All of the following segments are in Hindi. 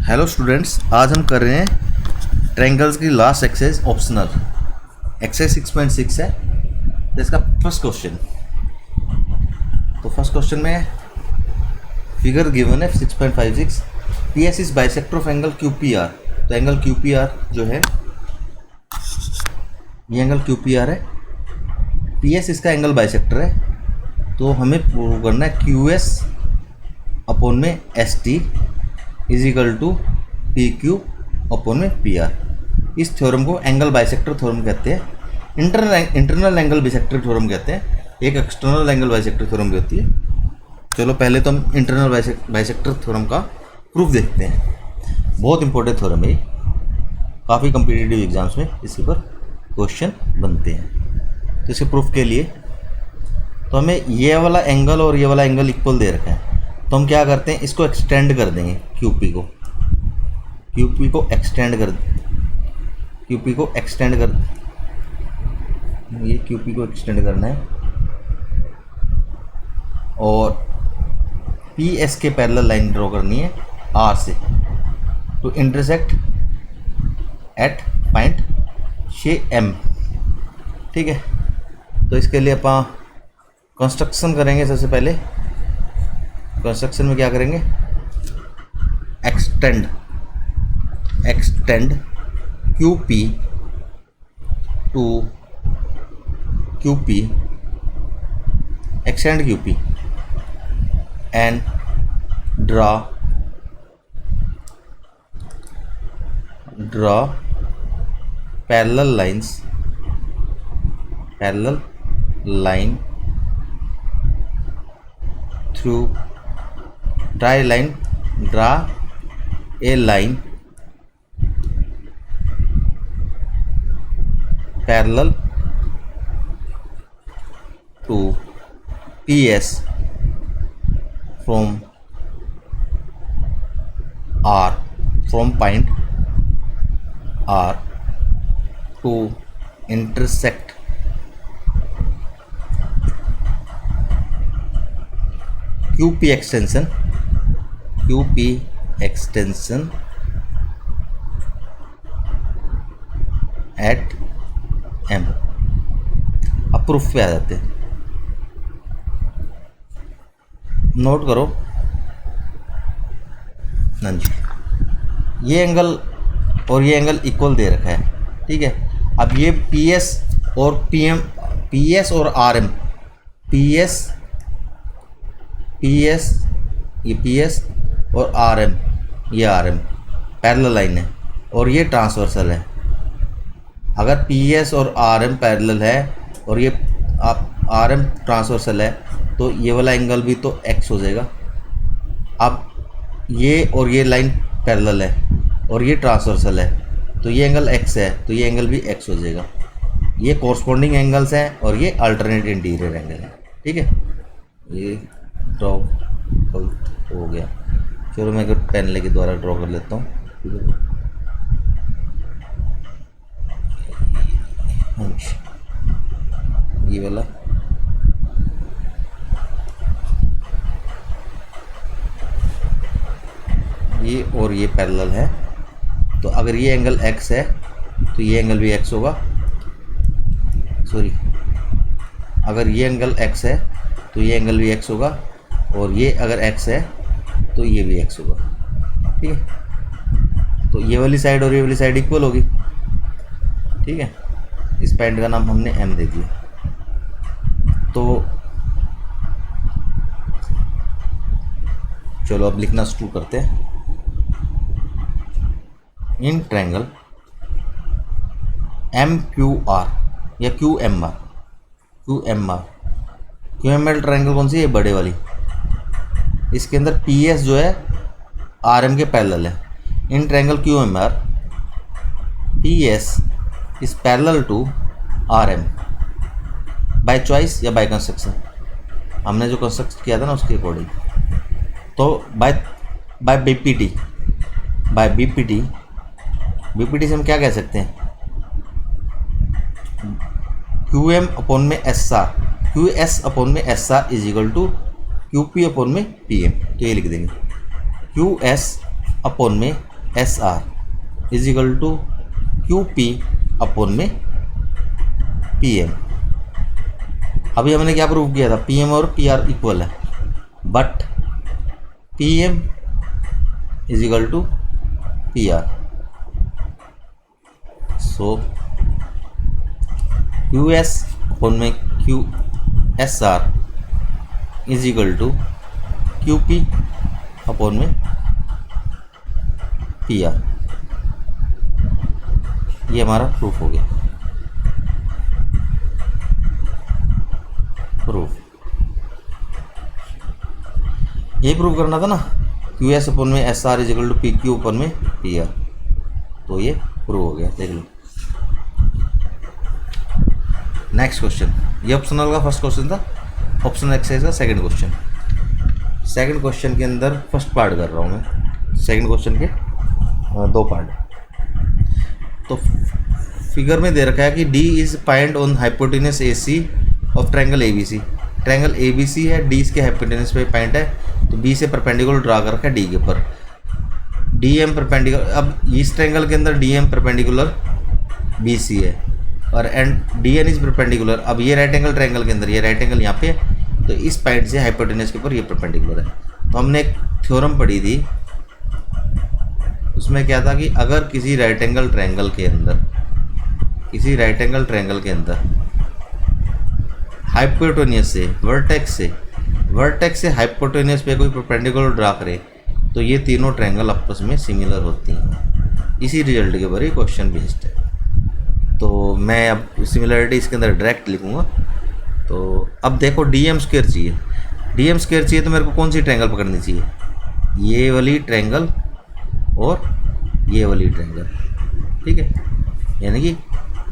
हेलो स्टूडेंट्स, आज हम कर रहे हैं ट्रायंगल्स की लास्ट एक्सरसाइज ऑप्शनल एक्सरसाइज 6.6 है। तो इसका फर्स्ट क्वेश्चन, तो फर्स्ट क्वेश्चन में फिगर गिवन है 6.56, P S is bisector of angle Q P R. तो एंगल क्यू पी आर जो है ये एंगल क्यू पी आर है, पी एस इसका एंगल बाइसेक्टर है। तो हमें प्रूव करना है क्यू एस अपॉन में S T is equal to P Q upon में पी आर। इस थ्योरम को एंगल बाइसेक्टर थ्योरम कहते हैं, इंटरनल एंगल बाइसेक्टर थ्योरम कहते हैं, एक एक्सटर्नल एंगल बाइसेक्टर थ्योरम भी होती है। चलो पहले तो हम इंटरनल बाइसेक्टर थ्योरम का प्रूफ देखते हैं। बहुत इंपॉर्टेंट थ्योरम है ये, काफ़ी कम्पिटिटिव एग्जाम्स में इसके ऊपर क्वेश्चन बनते हैं। तो इसके प्रूफ के लिए तो हमें ये वाला एंगल और ये वाला एंगल इक्वल दे रखा है, तो हम क्या करते हैं, इसको एक्सटेंड कर देंगे। क्यूपी को एक्सटेंड कर, क्यूपी को एक्सटेंड कर, ये क्यूपी को एक्सटेंड करना है और पी एस के पैरेलल लाइन ड्रॉ करनी है आर से, टू इंटरसेक्ट एट पॉइंट से एम। ठीक है, तो इसके लिए अपन कंस्ट्रक्शन करेंगे। सबसे पहले कंस्ट्रक्शन में क्या करेंगे, extend Q P to Q P, extend Q P and draw parallel line through, draw a line parallel to P S from point R to intersect QP extension at M। अब प्रूफ पे आ जाते हैं, नोट करो। हाँ जी, ये एंगल और ये एंगल इक्वल दे रखा है। ठीक है, अब ये PS और PM, PS और RM, ये PS और RM, ये RM पैरेलल लाइन है और ये ट्रांसवर्सल है। अगर PS और RM पैरेलल है और ये आप RM ट्रांसवर्सल है, तो ये वाला एंगल भी तो X हो जाएगा। अब ये और ये लाइन पैरेलल है और ये ट्रांसवर्सल है, तो ये एंगल X है, तो ये एंगल भी X हो जाएगा। ये कॉरस्पॉन्डिंग एंगल्स हैं और ये अल्टरनेट इंटीरियर एंगल है। ठीक है, ये ड्रॉ हो गया। चलो मैं एक पेन लेके द्वारा ड्रॉ कर लेता हूँ। ये वाला ये और ये पैरेलल है, तो अगर ये एंगल X है तो ये एंगल भी X होगा। सॉरी, अगर ये एंगल X है तो ये एंगल भी X होगा, और ये अगर X है तो ये भी X होगा। ठीक है, तो ये वाली साइड और ये वाली साइड इक्वल होगी। ठीक है, इस पॉइंट का नाम हमने M दे दिया। तो चलो अब लिखना शुरू करते हैं। इन ट्रायंगल MQR या QMR, QML ट्रायंगल कौन सी है, बड़े वाली, इसके अंदर PS जो है RM के पैरेलल है। In triangle QMR PS is parallel to RM by choice या बाय कंस्ट्रक्शन, हमने जो कंस्ट्रक्ट किया था ना उसके अकॉर्डिंग। तो बाय BPT से हम क्या कह सकते हैं, QM अपॉन में SR, QS अपॉन में SR is equal to QP upon में PM। तो ये लिख देंगे, QS अपॉन में S R is equal to Q P upon में पी एम। अभी हमने क्या प्रूव किया था, पी एम और पी आर इक्वल है, but P M is equal to P R. So Q S upon में Q S R is equal to Q P upon में पी आर। ये हमारा प्रूफ हो गया। प्रूफ ये प्रूव करना था ना, क्यू एस अपन में S R is equal to P Q upon में पी आर, तो ये प्रूव हो गया। देख लो नेक्स्ट क्वेश्चन, ये ऑप्शनल का फर्स्ट क्वेश्चन था, ऑप्शनल एक्सरसाइज का सेकंड क्वेश्चन। सेकंड क्वेश्चन के अंदर फर्स्ट पार्ट कर रहा हूँ मैं, सेकंड क्वेश्चन के दो पार्ट। तो फिगर में दे रखा है कि D is point on hypotenuse A C of triangle A B C. Triangle A B C है, डी इसके हाइपोटेनस पे पॉइंट है, तो बी से परपेंडिकुलर ड्रा कर रखा है डी के ऊपर। डी एम परपेंडिकुलर, अब इस ट्रायंगल के अंदर D M perpendicular B C है और and D N is perpendicular. अब ये राइट एंगल ट्रायंगल के अंदर, ये राइट एंगल यहाँ पे है, तो इस पॉइंट से हाइपोटेनस के ऊपर ये परपेंडिकुलर है। तो हमने एक थ्योरम पढ़ी थी, उसमें क्या था कि अगर किसी राइट एंगल ट्रायंगल के अंदर, किसी राइट एंगल ट्रायंगल के अंदर हाइपोटेनियस से वर्टेक्स से हाइपोटेनियस पे कोई परपेंडिकुलर ड्रा करे, तो ये तीनों ट्रायंगल आपस में सिमिलर होती हैं। इसी रिजल्ट के ऊपर ये क्वेश्चन बेस्ड है। तो मैं अब सिमिलरिटी इसके अंदर डायरेक्ट लिखूँगा। तो अब देखो डी एम स्क्वायर चाहिए, डी एम स्क्वायर चाहिए तो मेरे को कौन सी ट्रायंगल पकड़नी चाहिए, ये वाली ट्रायंगल और ये वाली ट्रायंगल, ठीक है, यानी कि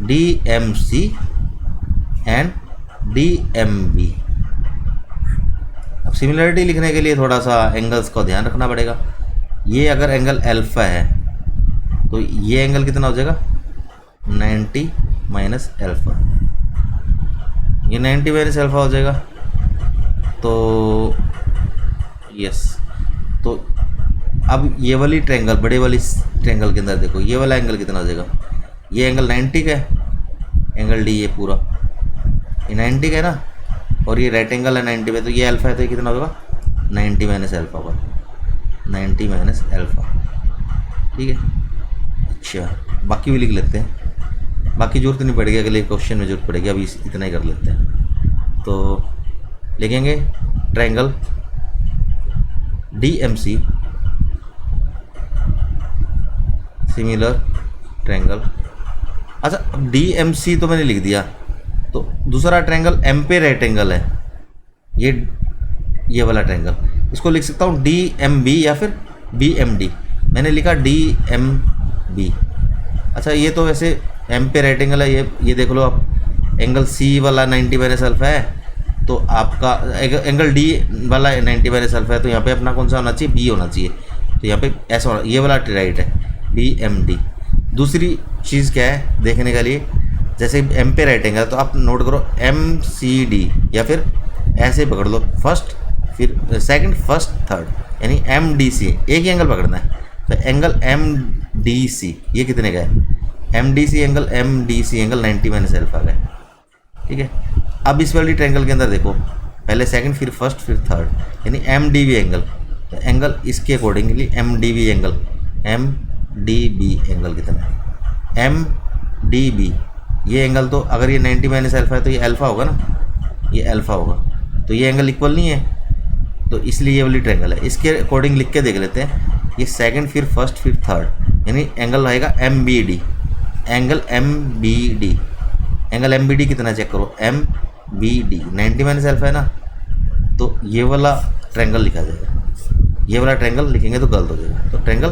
D M C and D M B. अब सिमिलरिटी लिखने के लिए थोड़ा सा एंगल्स का ध्यान रखना पड़ेगा। ये अगर एंगल अल्फा है तो ये एंगल कितना हो जाएगा, 90 माइनस अल्फा, ये 90 माइनस अल्फा हो जाएगा। तो यस, तो अब ये वाली ट्रायंगल, बड़े वाली ट्रायंगल के अंदर देखो ये वाला एंगल कितना हो जाएगा, ये एंगल 90 का है, एंगल डी ये पूरा ये 90 का है ना, और ये राइट एंगल है 90 पे, तो ये अल्फा है तो ये कितना होगा 90 माइनस अल्फा होगा, 90 माइनस अल्फा, ठीक है। अच्छा बाकी भी लिख लेते हैं, बाकी जरूरत नहीं पड़ेगी, अगले क्वेश्चन में जरूरत पड़ेगी, अभी इतना ही कर लेते हैं। तो लिखेंगे triangle D M C similar triangle. अच्छा अब डी एम सी तो मैंने लिख दिया, तो दूसरा ट्रायंगल एम पे राइट एंगल है, ये वाला ट्रायंगल, इसको लिख सकता हूँ डी एम बी या फिर बी एम डी। मैंने लिखा डी एम बी। अच्छा ये तो वैसे एम पे राइट एंगल है, ये देख लो आप, एंगल सी वाला 90 माइनस अल्फा है, तो आपका एंगल डी वाला 90 माइनस अल्फा है, तो यहाँ पे अपना कौन सा होना चाहिए, बी होना चाहिए, तो यहाँ पे ऐसा होना, ये वाला राइट है बी एम डी। दूसरी चीज़ क्या है देखने के लिए, जैसे एम पे राइट एंगल तो आप नोट करो एम सी डी, या फिर ऐसे पकड़ लो फर्स्ट फिर सेकंड फर्स्ट थर्ड, यानी एम डी सी, एक ही एंगल पकड़ना है। तो एंगल एम डी सी ये कितने का है, M D C angle 90 minus alpha का है, ठीक है। अब इस वाली ट्रायंगल के अंदर देखो, पहले सेकंड फिर फर्स्ट फिर थर्ड, यानी एम डी बी एंगल, तो एंगल इसके accordingly M D B angle, M D B angle कितना है, एम डी बी ये एंगल, तो अगर ये 90 माइनस अल्फा है तो ये अल्फा होगा ना, ये अल्फा होगा, तो ये एंगल इक्वल नहीं है, तो इसलिए ये वाली ट्रायंगल है। इसके अकॉर्डिंग लिख के देख लेते हैं, ये सेकंड फिर फर्स्ट फिर थर्ड, यानी एंगल आएगा M B D, angle M B D, angle M B D कितना चेक करो, M B D 90 minus alpha है ना, तो ये वाला ट्रायंगल लिखा जाएगा, ये वाला ट्रायंगल लिखेंगे तो गलत हो जाएगा। तो ट्रायंगल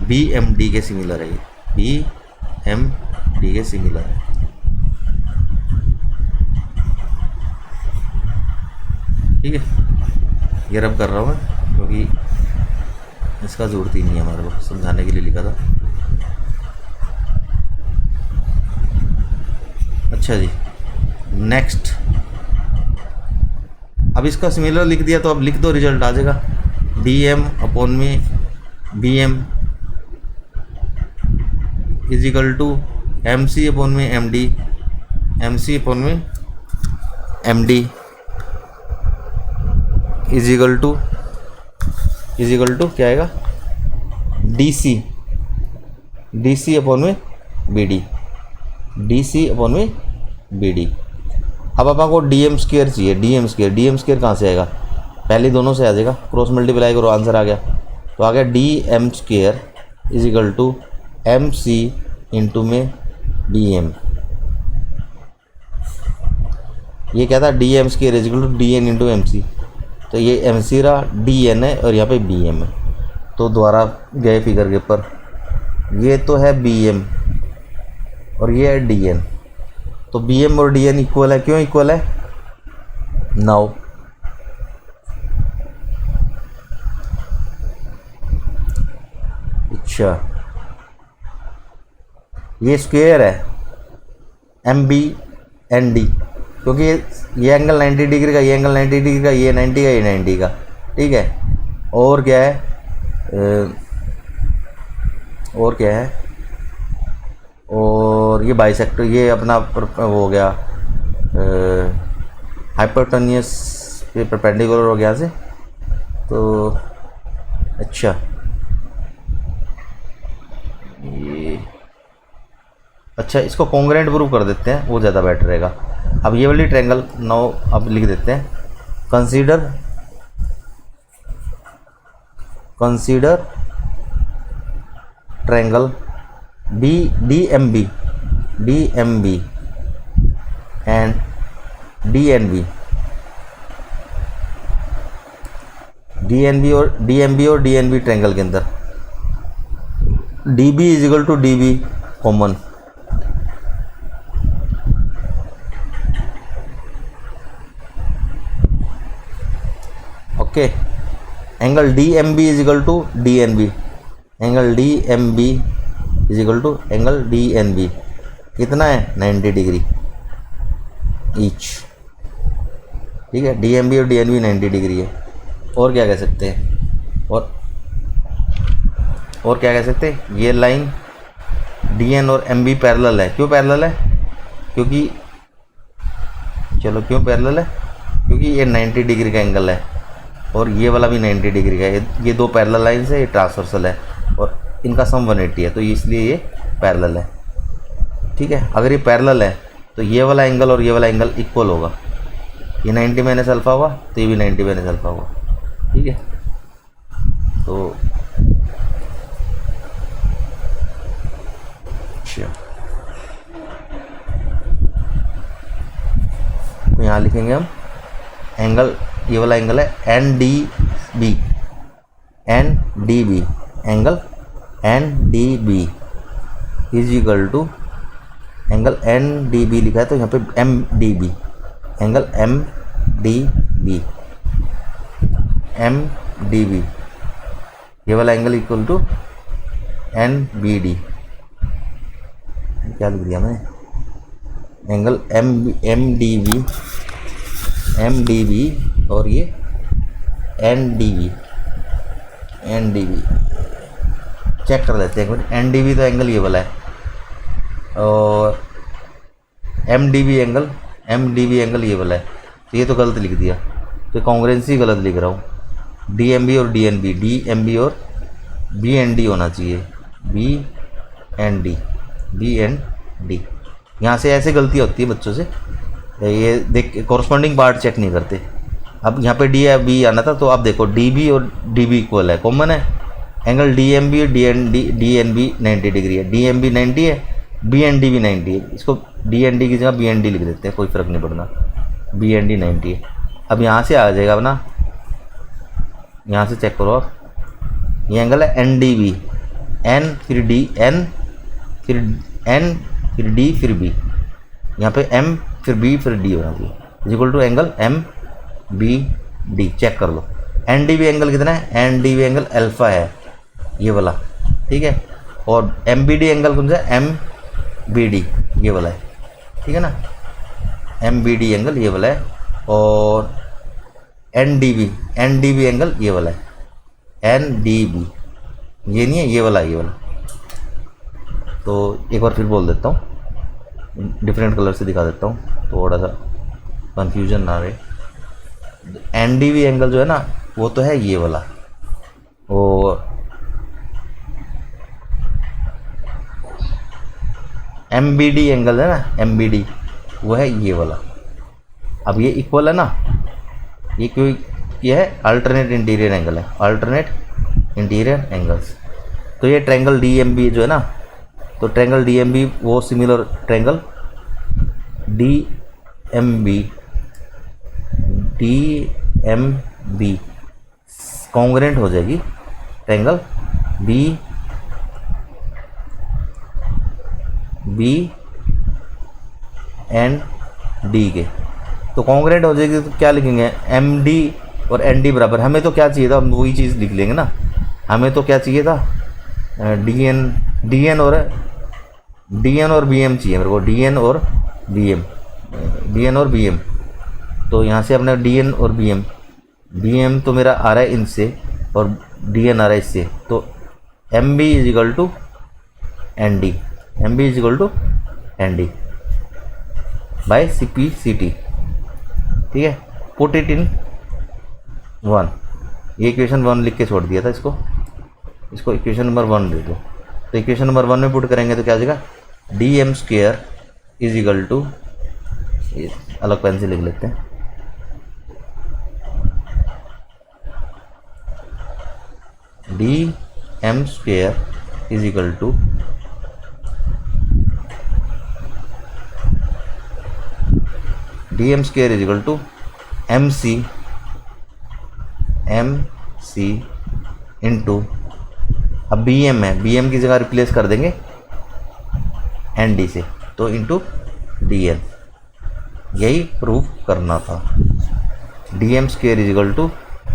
बी एम डी के सिमिलर है, ये बी एम डी के सिमिलर है, ठीक है। ये रब कर रहा हूँ मैं क्योंकि इसका जरूरत ही नहीं है, हमारे को समझाने के लिए लिखा था। अच्छा जी नेक्स्ट, अब इसका सिमिलर लिख दिया तो अब लिख दो, रिजल्ट आ जाएगा डी एम अपॉन में B M is equal to M C upon में M D, M C upon में M D is equal to क्या आएगा, D C, D C upon में B D, D C upon में बी डी। अब अपन को डी एम स्क्र चाहिए, डी एम स्क्र कहाँ से आएगा, पहले दोनों से आ जाएगा, क्रॉस मल्टीप्लाई करो आंसर आ गया। तो आ गया D M square is equal to M C into में डी एम। ये क्या था, D M square is equal to D N into M C. तो ये एम सी रहा, डी एन है और यहाँ पे बी एम है। तो दोबारा गए फिगर के ऊपर, ये तो है बी एम और ये है डी एन। तो बी एम और डी एन इक्वल है, क्यों इक्वल है, नाउ अच्छा ये स्क्वायर है एम बी एन डी, क्योंकि ये एंगल 90 डिग्री का, ये एंगल 90 डिग्री का, ये 90 का, ये 90 का, ठीक है। और क्या है, और क्या है, और ये बाइसेक्टर, ये अपना हो गया हाइपोटेन्यूस पे परपेंडिकुलर हो गया यहाँ से। तो अच्छा ये अच्छा इसको कॉन्ग्रेंट प्रूव कर देते हैं, वो ज़्यादा बेटर रहेगा। अब ये वाली ट्रायंगल नाउ अब लिख देते हैं, consider triangle D M B and D N B और डी एम बी ट्रायंगल के अंदर D B is equal to D B common, okay. Angle D M B is equal to D N B, angle D M B is equal to angle D N B कितना है, 90 डिग्री ईच, ठीक है। डी एम बी और डी एन बी 90 डिग्री है। और क्या कह सकते हैं, और क्या कह सकते हैं, ये लाइन डी एन और एम बी पैरेलल है। क्यों पैरेलल है, क्योंकि चलो क्यों पैरेलल है, क्योंकि ये 90 डिग्री का एंगल है और ये वाला भी 90 डिग्री का है। ये दो पैरेलल लाइन है, ये ट्रांसवर्सल है और इनका सम 180 है, तो इसलिए ये पैरेलल है, ठीक है। अगर ये पैरेलल है तो ये वाला एंगल और ये वाला एंगल इक्वल होगा, ये 90 माइनस अल्फा हुआ तो ये भी 90 माइनस अल्फा हुआ, ठीक है। तो अच्छा तो यहाँ लिखेंगे हम एंगल, ये वाला एंगल है N D B, angle N D B is equal to angle N D B लिखा है तो यहाँ पे M D B, angle M D B, ये वाला angle equal to N B D, क्या लिख दिया मैंने, एंगल एम डी बी और ये एन डी बी चेक कर लेते हैं एक मिनट। एन डी बी तो एंगल ये वाला है और एम डी बी एंगल ये वाला है, तो ये तो गलत लिख दिया, तो कॉन्ग्रेंसी गलत लिख रहा हूँ। डी एम बी और डी एन बी और बी एन डी होना चाहिए, बी एन डी। यहाँ से ऐसे गलती होती है बच्चों से, ये देख कॉरस्पॉन्डिंग पार्ट चेक नहीं करते। अब यहाँ पे डी या बी आना था, तो आप देखो डी बी और डी बी इक्वल है, कॉमन है। एंगल डी एम बी और डी एन बी 90 डिग्री है, डी एम बी 90 है, बी एन डी भी 90 है। इसको डी एन डी की जगह बी एन डी लिख देते हैं, कोई फ़र्क नहीं पड़ना, बी एन डी 90 है। अब यहाँ से आ जाएगा अपना, यहाँ से चेक करो आप, ये एंगल है एन डी बी, एन फिर डी, एन फिर डी फिर बी, यहाँ पे एम फिर बी फिर डी होना चाहिए, is equal to angle M B D. Check कर लो एन डी बी एंगल कितना है, N D B angle alpha है ये वाला, ठीक है। और एम बी डी एंगल कौन सा है, एम बी डी ये वाला है, ठीक है ना, एम बी डी एंगल ये वाला है। और एन डी बी एंगल ये वाला है, एन डी बी ये नहीं है, ये वाला तो एक बार फिर बोल देता हूँ, डिफरेंट कलर से दिखा देता हूँ, थोड़ा सा कंफ्यूजन ना रहे। एन डी वी एंगल जो है ना वो तो है ये वाला, वो एम बी डी एंगल है ना, एम बी डी वो है ये वाला। अब ये इक्वल है ना, ये क्यों, ये है अल्टरनेट इंटीरियर एंगल है, अल्टरनेट इंटीरियर एंगल्स। तो ये ट्रायंगल डी एम बी जो है ना, तो ट्रायंगल डी एम बी वो similar triangle D M B congruent हो जाएगी ट्रायंगल बी एंड डी के। तो कॉन्ग्रेंट हो जाएगी, तो क्या लिखेंगे, एम डी और एन डी बराबर, हमें तो क्या चाहिए था, हम वही चीज़ लिख लेंगे ना, हमें तो क्या चाहिए था, डी एन और बी एम चाहिए मेरे को, डी एन और बी एम। तो यहाँ से अपने डी एन और बी एम तो मेरा आ रहा है इनसे और डी एन आ रहा है इससे, तो M B is equal to N D, M B is equal to N D by C P C T. ठीक है, पुट इट इन 1, ये इक्वेशन 1 लिख के छोड़ दिया था, इसको इक्वेशन नंबर 1 दे दो। तो इक्वेशन नंबर 1 में पुट करेंगे तो क्या आ जाएगा, D M square is equal to, अलग पेन से लिख लेते हैं, D M square is equal to D M square is equal to M C into, अब बी एम है, बी एम की जगह रिप्लेस कर देंगे एन डी से, तो इंटू डी एन, यही प्रूफ करना था। D M square is equal to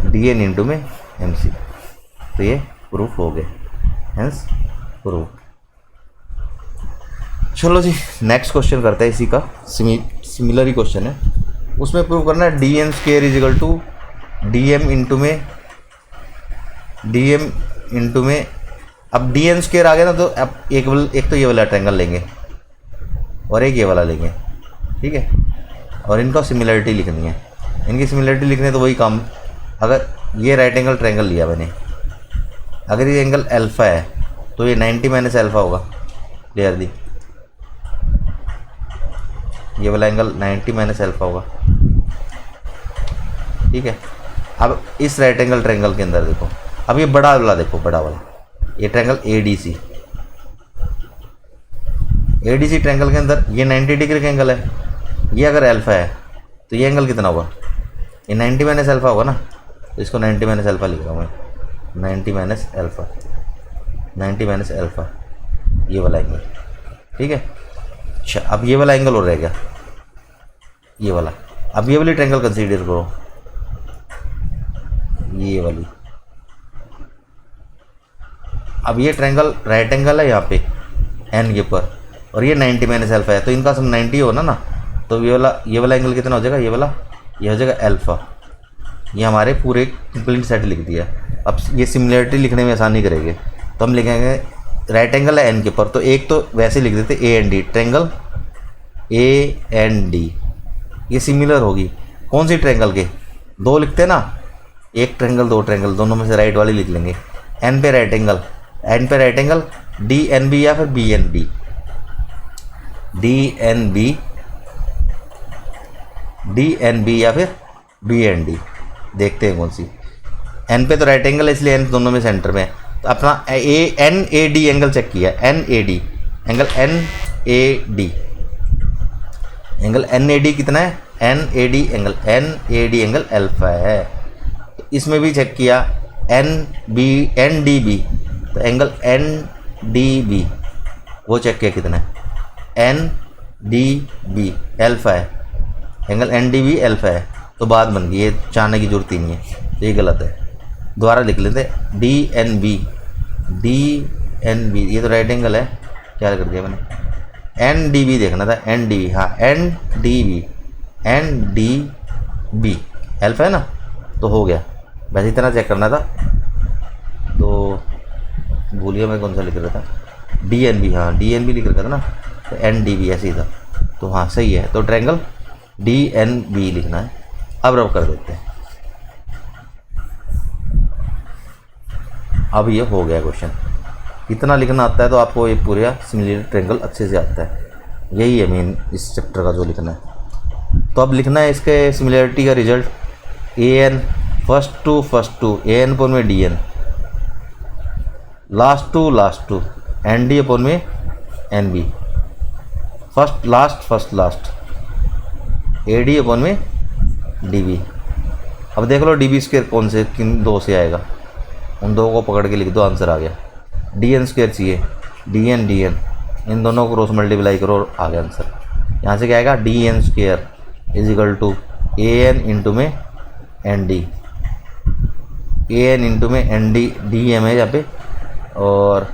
D N into में एम सी, तो ये प्रूफ हो गए, हेंस प्रूफ। चलो जी नेक्स्ट क्वेश्चन करते हैं, इसी का सिमिलर ही क्वेश्चन है, उसमें प्रूव करना है D N square is equal to D M into में, अब डी एन स्क्वेयर आ गया ना, तो अब एक तो ये वाला ट्रायंगल लेंगे और एक ये वाला लेंगे, ठीक है, और इनका सिमिलरिटी लिखनी है, इनकी सिमिलरिटी लिखनी है। तो वही काम, अगर ये राइट एंगल ट्रायंगल लिया मैंने, अगर ये एंगल अल्फा है तो ये 90 माइनस अल्फा होगा, क्लियरली ये वाला एंगल 90 माइनस अल्फा होगा, ठीक है। अब इस राइट एंगल ट्रायंगल के अंदर देखो, अब ये बड़ा वाला देखो, बड़ा वाला ये triangle A D C triangle के अंदर ये 90 डिग्री का एंगल है, ये अगर अल्फा है तो ये एंगल कितना होगा, ये 90 माइनस अल्फा होगा ना, तो इसको 90 माइनस अल्फा लिख रहा हूँ मैं, 90 माइनस अल्फा ये वाला एंगल, ठीक है। अच्छा, अब ये वाला एंगल हो रहेगा ये वाला, अब ये वाली ट्रायंगल कंसीडर करो, ये वाली, अब ये ट्रायंगल राइट एंगल है यहाँ पे एन के ऊपर, और ये 90 माइनस अल्फा है, तो इनका सब 90 होना ना, तो ये वाला एंगल कितना हो जाएगा, ये हो जाएगा अल्फा। ये हमारे पूरे कंप्लीट सेट लिख दिया। अब ये सिमिलरिटी लिखने में आसानी करेंगे, तो हम लिखेंगे राइट एंगल है एन के ऊपर, तो एक तो वैसे लिख देते A N D, triangle A N D, ये सिमिलर होगी कौन सी ट्रायंगल के, दो लिखते हैं ना, एक ट्रायंगल दो ट्रायंगल, दोनों में से राइट वाली लिख लेंगे। एन पे right angle D N B या फिर B N D, D N B या फिर बी एन डी, देखते हैं कौन सी। एन पे तो राइट एंगल है, इसलिए एन दोनों में सेंटर में है, तो अपना N A D angle check किया, N A D angle N A D कितना है, N A D angle alpha है। इसमें भी चेक किया एन डी बी, तो एंगल एन डी बी वो चेक किया कितना है, एन डी बी अल्फा है, angle N D B alpha है, तो बात बन गई, ये चाहने की जरूरत ही नहीं है, तो ये गलत है। दोबारा लिख लेते, डी एन बी, ये तो राइट एंगल है, क्या कर दिया मैंने, एन डी बी देखना था, एन डी बी, हाँ एन डी बी अल्फा है ना, तो हो गया। बस इतना चेक करना था, तो भूलिए मैं कौन सा लिख रहा था, डी एन बी, हाँ डी एन बी लिख रखा था ना, तो एन डी बी ऐसे ही था, तो हाँ सही है। तो ट्रायंगल डी एन बी लिखना है। अब रब कर देते हैं। अब ये हो गया क्वेश्चन। इतना लिखना आता है तो आपको ये पूरा सिमिलर ट्रायंगल अच्छे से आता है। यही है मेन इस चैप्टर का जो लिखना है। तो अब लिखना है इसके सिमिलरिटी का result, A N first two A N upon में D N, last two N D upon में N B, first last A D upon में डी बी। अब देख लो डी बी स्क्वायर कौन से किन दो से आएगा, उन दो को पकड़ के लिख दो, आंसर आ गया। डी एन स्क्वायर चाहिए, डी एन इन दोनों को क्रॉस मल्टीप्लाई करो और आ गया आंसर। यहाँ से क्या आएगा, D N square is equal to A N into में N D, A N into में एन डी, डी एम है यहाँ पे और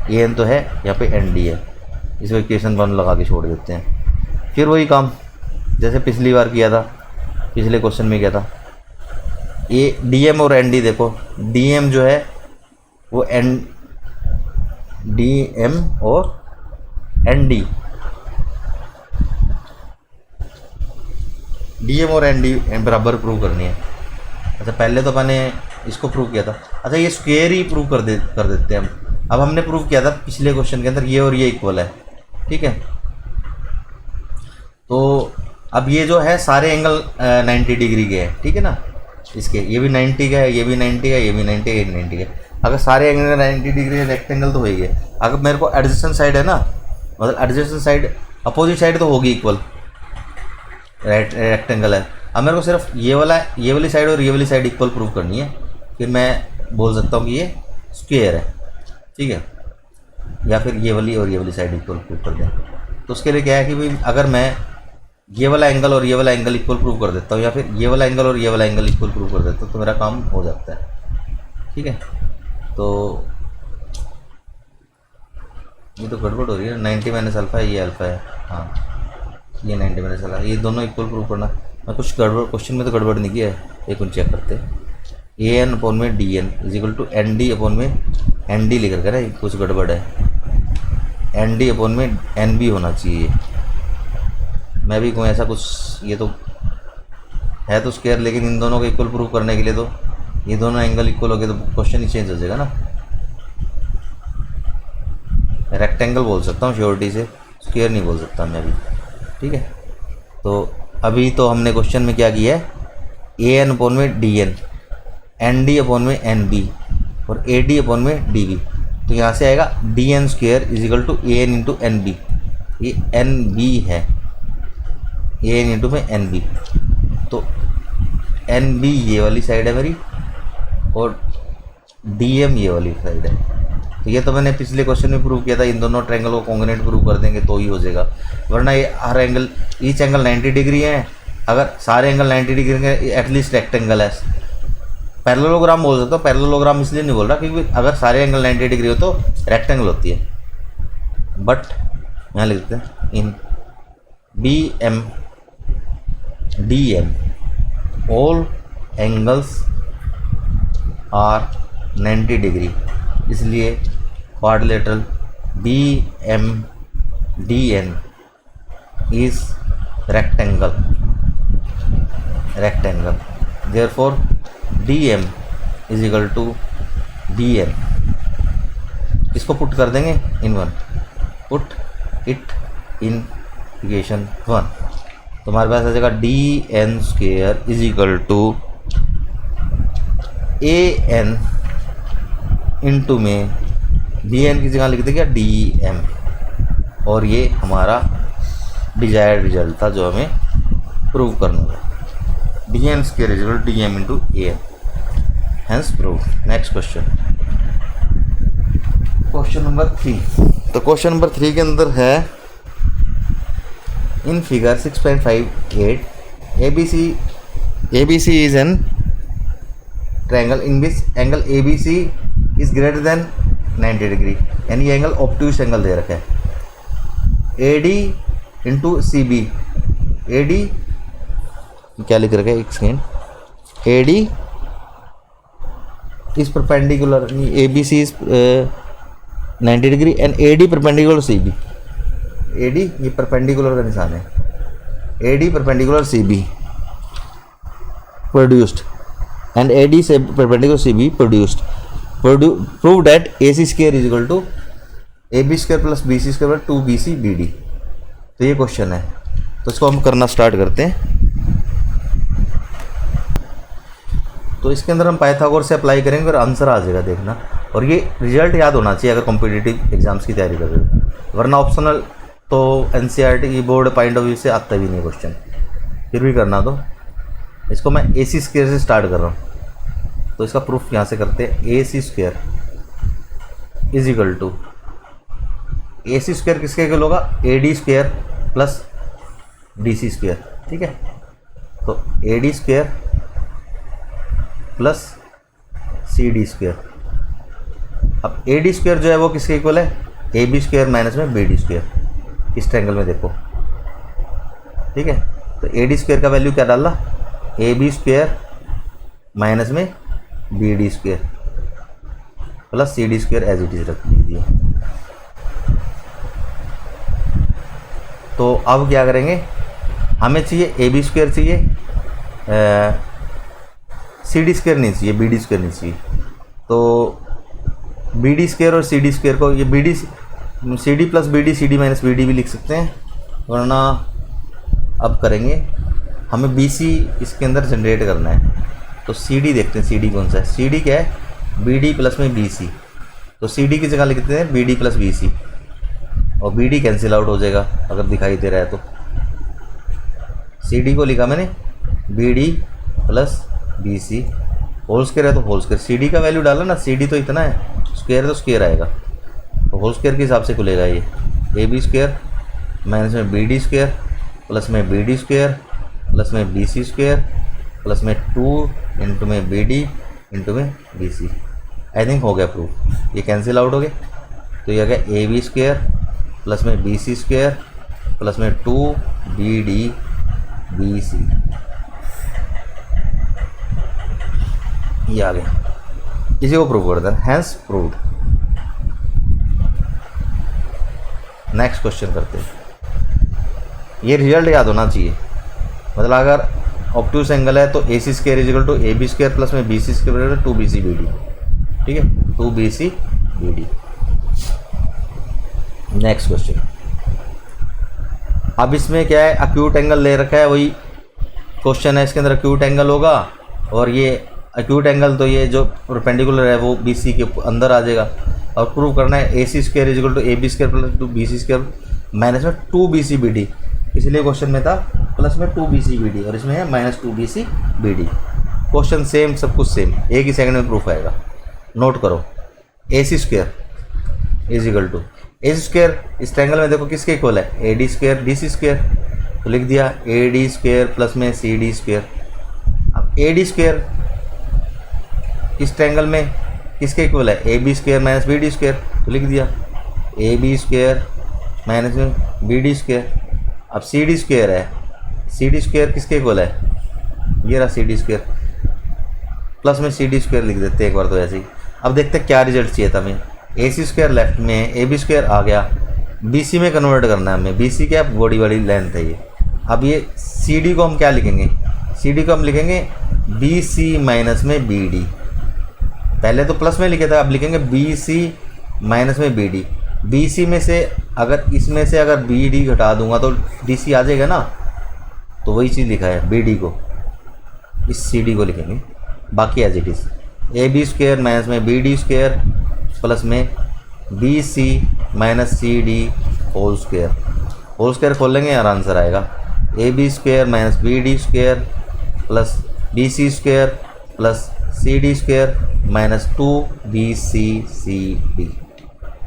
ए एन तो है यहाँ पे, एन डी है। इसको इक्वेशन 1 लगा के छोड़ देते हैं। फिर वही काम जैसे पिछली बार किया था, पिछले क्वेश्चन में किया था। ए डी एम और एन डी देखो, डी एम जो है वो एन डी एम और एन डी, डी एम और एन डी बराबर प्रूव करनी है। अच्छा पहले तो मैंने इसको प्रूव किया था। अच्छा ये स्क्वायर ही प्रूव कर देते हैं हम। अब हमने प्रूव किया था पिछले क्वेश्चन के अंदर ये और ये इक्वल है, ठीक है। तो अब ये जो है सारे एंगल 90 डिग्री के हैं, ठीक है ना। इसके ये भी 90 का है, ये भी 90 का है, ये भी 90 का, ये भी 90 का। अगर सारे एंगल 90 डिग्री रेक्टेंगल तो हो ही गए। अगर मेरे को एडजेसेंट साइड है ना, मतलब एडजेसेंट साइड अपोजिट साइड तो होगी इक्वल, रेक्टेंगल है। अब मेरे को सिर्फ ये वाली साइड और ये वाली साइड इक्वल प्रूव करनी है, फिर मैं बोल सकता हूँ कि ये स्क्वायर है, ठीक है। या फिर ये वाली साइड इक्वल प्रूव कर दें। तो उसके लिए क्या है कि भाई अगर मैं ये वाला एंगल और ये वाला एंगल इक्वल प्रूव कर देता हूँ, या फिर ये वाला एंगल और ये वाला एंगल इक्वल प्रूव कर देता हूँ, तो मेरा काम हो जाता है, ठीक है। तो ये तो गड़बड़ हो रही है, 90 माइनस अल्फ़ा है, ये अल्फ़ा है, हाँ ये 90 माइनस अल्फ़ा, ये दोनों इक्वल प्रूव करना। मैं कुछ गड़बड़ क्वेश्चन में तो गड़बड़ नहीं किया है, एक उन चेक करते। ए एन अपॉन में D N is equal to N D upon में एन डी लिख कर है, कुछ गड़बड़ है। एन डी अपॉन में एन बी होना चाहिए। मैं भी कहूँ ऐसा कुछ, ये तो है तो स्क्वायर, लेकिन इन दोनों को इक्वल प्रूव करने के लिए तो ये दोनों एंगल इक्वल हो गए तो क्वेश्चन ही चेंज हो जाएगा ना। रेक्टेंगल बोल सकता हूँ श्योरिटी से, स्क्वायर नहीं बोल सकता मैं अभी, ठीक है। तो अभी तो हमने क्वेश्चन में क्या किया है, ए एन अपॉन में डी एन डी अपॉन में एन बी और ए डी अपॉन में डी बी। तो यहाँ से आएगा D N square is equal to A N into N B, ये एन बी है, ए एन इंटू में एन बी। तो एन बी ये वाली साइड है मेरी और डी एम ये वाली साइड है। तो ये तो मैंने पिछले क्वेश्चन में प्रूव किया था, इन दोनों ट्रायंगल को कॉन्ग्रुएंट प्रूव कर देंगे तो ही हो जाएगा, वरना ये हर एंगल ईच एंगल 90 डिग्री है। अगर सारे एंगल 90 डिग्री के एटलीस्ट रेक्टेंगल है। पैरेललोग्राम बोल सकता हूँ, पैरेललोग्राम इसलिए नहीं बोल रहा क्योंकि अगर सारे एंगल 90 डिग्री हो तो रेक्टेंगल होती है। बट यहाँ लिखते हैं in B M D M all angles are 90 degree, इसलिए quadrilateral B M D N is rectangle, therefore D M is equal to B N. इसको पुट कर देंगे in 1, put it in equation 1। तो हमारे पास आ जाएगा D N square is equal to A N into में डी एन की जगह लिख देंगे डी एम, और ये हमारा डिजायर्ड रिजल्ट था जो हमें प्रूव करना था। D N square is equal to D M into A N, hence prove. Next question, question number 3। तो क्वेश्चन नंबर 3 के अंदर है in figure 6.58 ABC is an triangle in which angle ABC is greater than 90 degree, यानी ये एंगल ऑब्ट्यूस एंगल दे रखा है। AD इंटू CB, AD क्या लिख रखा है, एक second, AD is perpendicular, ABC is 90 degree and A D perpendicular C B, A D ये परपेंडिकुलर का निशान है, A D perpendicular C B produced and A D से perpendicular C B produced, prove that A C square is equal to A B square plus B C square 2 B C B D. तो ये क्वेश्चन है, तो इसको हम करना स्टार्ट करते हैं। तो इसके अंदर हम पाइथागोरस से अप्लाई करेंगे और आंसर आ जाएगा, देखना। और ये रिजल्ट याद होना चाहिए अगर कॉम्पिटिटिव एग्जाम्स की तैयारी कर रहे हो, वरना ऑप्शनल तो एनसीईआरटी की बोर्ड पॉइंट ऑफ व्यू से आता भी नहीं क्वेश्चन, फिर भी करना। तो इसको मैं ए सी स्क्वायर से स्टार्ट कर रहा हूँ, तो इसका प्रूफ यहाँ से करते हैं। A C square is equal to, A C square किसके इक्वल होगा, A D square plus D C square, ठीक है। तो A D square plus C D square. अब ए डी स्क्वायर जो है वो किसके इक्वल है, ए बी स्क्वायर माइनस में बी डी स्क्वायर, इस ट्रायंगल में देखो, ठीक है। तो ए डी स्क्वायर का वैल्यू क्या डाला, ए बी स्क्वायर माइनस में B D square plus C D square as it is रख दीजिए। तो अब क्या करेंगे, हमें चाहिए ए बी स्क्वायर चाहिए, सी डी स्क्वायर नहीं चाहिए, बी डी स्क्वायर नहीं चाहिए। तो बी डी स्क्वायर और सी डी स्क्वायर को ये B D C D plus B D C D minus B D भी लिख सकते हैं, वरना अब करेंगे हमें बी सी इसके अंदर जनरेट करना है। तो सी डी देखते हैं, सी डी कौन सा है, सी डी क्या है, बी डी प्लस में बी सी। तो सी डी की जगह लिखते हैं B D plus B C, और बी डी कैंसिल आउट हो जाएगा अगर दिखाई दे रहा है तो। सी डी को लिखा मैंने B D plus B C, whole square है तो होल स्क्वायर, सी डी का वैल्यू डाला ना, सी डी तो इतना है, स्क्वायर है तो स्क्वायर आएगा, तो होल स्क्वायर के हिसाब से खुलेगा ये। ए बी स्क्वायर माइनस में बी डी स्क्वायर प्लस में बी डी स्क्वायर प्लस में बी सी स्क्वायर प्लस में 2 इंटू में बी डी इंटू में बी सी। आई थिंक हो गया प्रूफ, ये कैंसिल आउट हो गए, तो ये आ गया ए बी स्क्वायर प्लस में बी सी स्क्वायर प्लस में 2 बी डी बी सी, ये आ गया। इसी को प्रूव करते हैं, हैंस प्रूव्ड। नेक्स्ट क्वेश्चन करते हैं। ये रिजल्ट याद होना चाहिए, मतलब अगर ऑब्ट्यूस एंगल है तो A C square is equal to A B square plus में B C square 2 B C B D, ठीक है, 2 B C B D. Next question, अब इसमें क्या है, अक्यूट एंगल ले रखा है, वही क्वेश्चन है, इसके अंदर अक्यूट एंगल होगा, और ये अक्यूट एंगल तो ये जो परपेंडिकुलर है वो बी सी के अंदर आ जाएगा, और प्रूव करना है A C square is equal to A B square plus 2 B C square minus में 2 बी सी बी डी। इसलिए क्वेश्चन में था प्लस में 2 बी सी बी डी, और इसमें है minus 2 B C B D. Question same, सब कुछ सेम, एक ही सेकंड में प्रूफ आएगा। नोट करो, A C square is equal to, A C square इस ट्रायंगल में देखो किसके इक्वल है, A D square D C square, तो लिख दिया ए डी स्क्वायर प्लस में सी डी स्क्वायर। अब ए डी स्क्वायर इस ट्रायंगल में किसके इक्वल है, A B square minus B D square, तो लिख दिया ए बी स्क्वायर माइनस में बी डी स्क्वायर। अब सी डी स्क्वायर है, सी डी स्क्वायर किसके इक्वल है, ये रहा सी डी स्क्वायर, प्लस में सी डी स्क्वायर लिख देते हैं एक बार तो ऐसे ही। अब देखते हैं क्या रिजल्ट चाहिए था हमें, ए सी स्क्वायर लेफ्ट में, ए बी स्क्वायर आ गया, बी सी में कन्वर्ट करना है हमें, बी सी क्या बॉडी वाली लेंथ है ये। अब ये सी डी को हम क्या लिखेंगे, सी डी को हम लिखेंगे बी सी माइनस में बी डी, पहले तो प्लस में लिखे था, अब लिखेंगे बी सी माइनस में बी डी। बी सी में से अगर इसमें से अगर बी डी घटा दूंगा तो डी सी आ जाएगा ना, तो वही चीज़ लिखा है, बी डी को इस सी डी को लिखेंगे, बाकी as it is A B square minus में बी डी स्क्वायर प्लस में B C minus C D whole square खोलेंगे और आंसर आएगा A B square minus B D square plus B C square plus C D square minus 2 B C C D.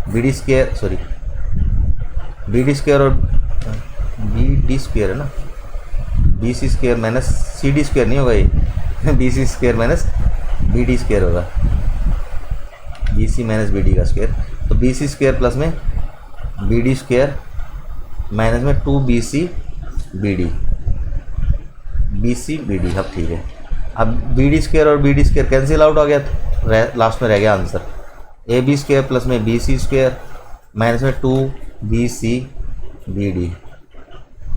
B D square sorry B D square और बी डी स्क्वायर है ना, B C square minus C D square नहीं होगा ये B C square minus B D square होगा, B C minus B D का स्क्वायर, तो बी सी स्क्वायर प्लस में बी डी स्क्वायर माइनस में 2 B C B D, B C B D. अब ठीक है, अब बी डी स्क्वायर और B D square cancel out हो गया, तो लास्ट में रह गया answer A B square plus में बी सी स्क्वायर माइनस में 2BC BD।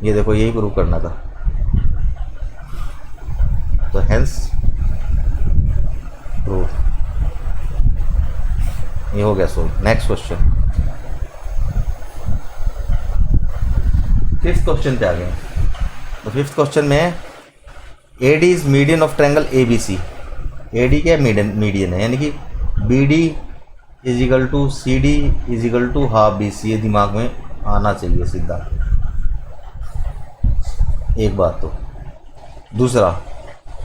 ये देखो यही प्रूव करना था, तो हेंस प्रूव। ये हो गया solve. Next question, fifth question पे आ गए। तो फिफ्थ क्वेश्चन में AD is median of triangle ABC। AD क्या मीडियन है, यानी कि BD is equal to CD is equal to half BC। ये दिमाग में आना चाहिए सीधा, एक बात। तो दूसरा,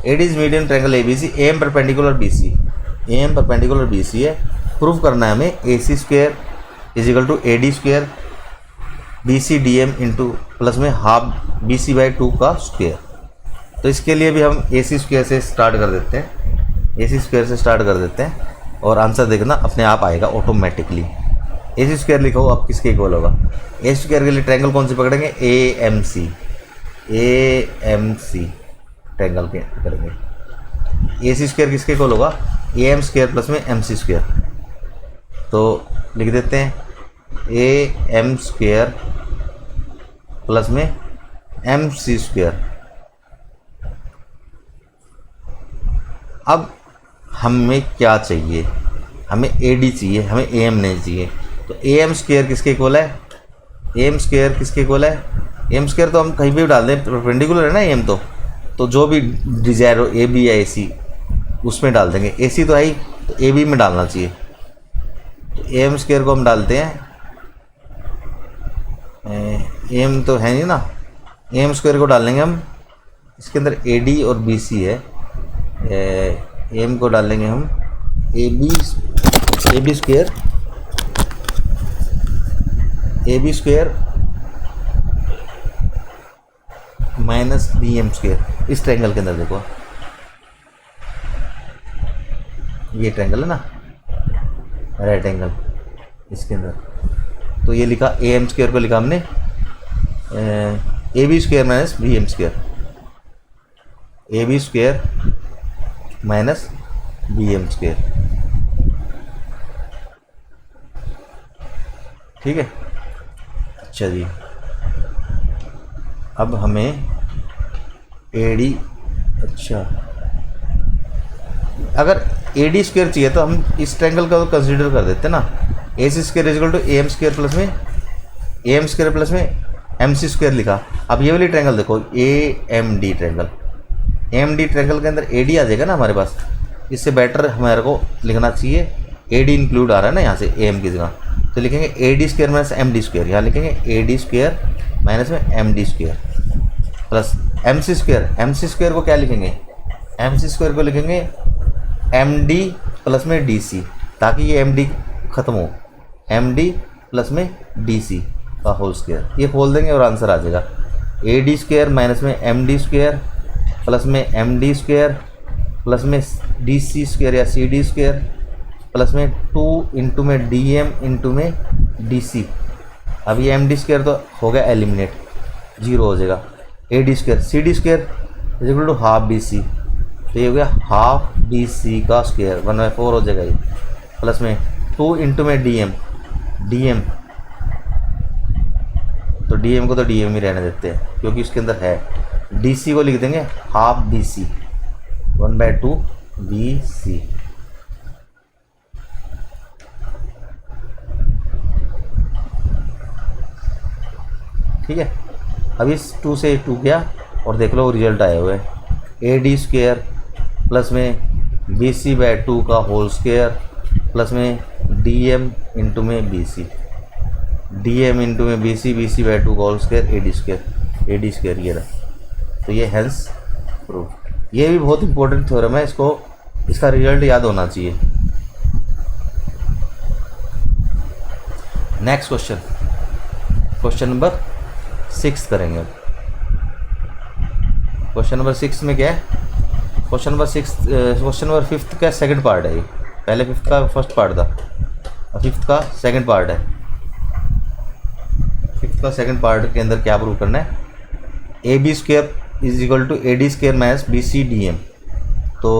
AD is median triangle ABC, AM perpendicular BC। AM perpendicular BC है, प्रूव करना है हमें AC square is equal to AD square BC DM into plus में हाफ BC/2 का स्क्वायर। तो इसके लिए भी हम AC स्क्वायर से स्टार्ट कर देते हैं, AC स्क्वायर से स्टार्ट कर देते हैं और आंसर देखना अपने आप आएगा ऑटोमेटिकली। AC स्क्वायर लिखो, अब किसके इक्वल होगा? AC स्क्वायर के लिए ट्रायंगल कौन से पकड़ेंगे? AMC ट्रायंगल के पकड़ेंगे। AC स्क्वायर किसके इक्वल होगा? AM स्क्वायर प्लस में MC स्क्वायर। तो लिख देते हैं AM स्क्वायर प्लस में MC स्क्वायर। अब हमें क्या चाहिए? हमें AD चाहिए, हमें AM नहीं चाहिए। तो AM स्क्वायर किसके इक्वल है? AM स्क्वायर किसके इक्वल है? AM स्क्वायर तो हम कहीं भी डाल दें, परपेंडिकुलर है ना AM। तो जो भी डिजायर हो AB या AC उसमें डाल देंगे। AC तो आई, तो AB में डालना चाहिए। तो AM स्क्वायर को हम डालते हैं, AM तो है नहीं ना, AM स्क्वायर को डालेंगे हम, इसके अंदर AD और BC है, AM को डालेंगे हम AB square minus BM square. इस ट्रायंगल के अंदर देखो, ये ट्रायंगल है ना, राइट एंगल, इसके अंदर तो ये लिखा AM स्क्वायर को लिखा हमने AB square minus BM square, AB square minus BM square. ठीक है, अच्छा जी। अब हमें AD, अच्छा अगर AD स्क्वायर चाहिए तो हम इस ट्रायंगल का कंसीडर कर देते हैं ना। AC square equal to AM square plus में AM स्क्वायर प्लस में MC स्क्वायर लिखा। अब ये वाली ट्रायंगल देखो, AMD ट्रायंगल, AMD ट्रायंगल के अंदर AD आ जाएगा ना हमारे पास। इससे बेटर हमारे को लिखना चाहिए, AD इंक्लूड आ रहा है ना यहाँ से AM की जगह, तो लिखेंगे AD square minus MD square. यहाँ लिखेंगे AD स्क्वायर माइनस में MD square plus MC square. MC square को क्या लिखेंगे? MC स्क्वायर को लिखेंगे MD प्लस में DC, ताकि ये MD खत्म हो, MD प्लस में DC का होल स्क्वायर। ये खोल देंगे और आंसर आ जाएगा AD स्क्वायर माइनस में MD स्क्वायर प्लस में MD स्क्वायर प्लस में DC स्क्वायर या CD स्क्वायर प्लस में 2 इंटू में DM इंटू में DC। अब ये MD स्क्वायर तो हो गया एलिमिनेट, 0 हो जाएगा। AD square CD square is equal to half BC, तो ये हो गया हाफ BC का स्क्वायर, 1/4 हो जाएगा ये, प्लस में 2 इंटू में DM, तो DM को तो DM ही रहने देते हैं क्योंकि उसके अंदर है। DC को लिख देंगे हाफ BC, 1/2 BC। ठीक है, अब इस 2 से 2 गया और देख लो रिजल्ट आए हुए हैं। AD स्क्वायर प्लस में BC/2 का होल स्क्वायर प्लस में DM इंटू में BC, DM इंटू में BC, BC/2 का होल स्क्वायर, AD स्क्वायर ये रहा। तो ये हेंस प्रूफ। ये भी बहुत इंपॉर्टेंट थ्योरम है, इसका रिजल्ट याद होना चाहिए। नेक्स्ट क्वेश्चन नंबर 6 करेंगे। क्वेश्चन नंबर 6 में क्या है? क्वेश्चन नंबर 5 का सेकंड पार्ट है ये। पहले 5 का फर्स्ट पार्ट था, और 5 का सेकंड पार्ट है। 5 का सेकंड पार्ट के अंदर क्या प्रूव करना है? AB square is equal to AD square minus BC DM। तो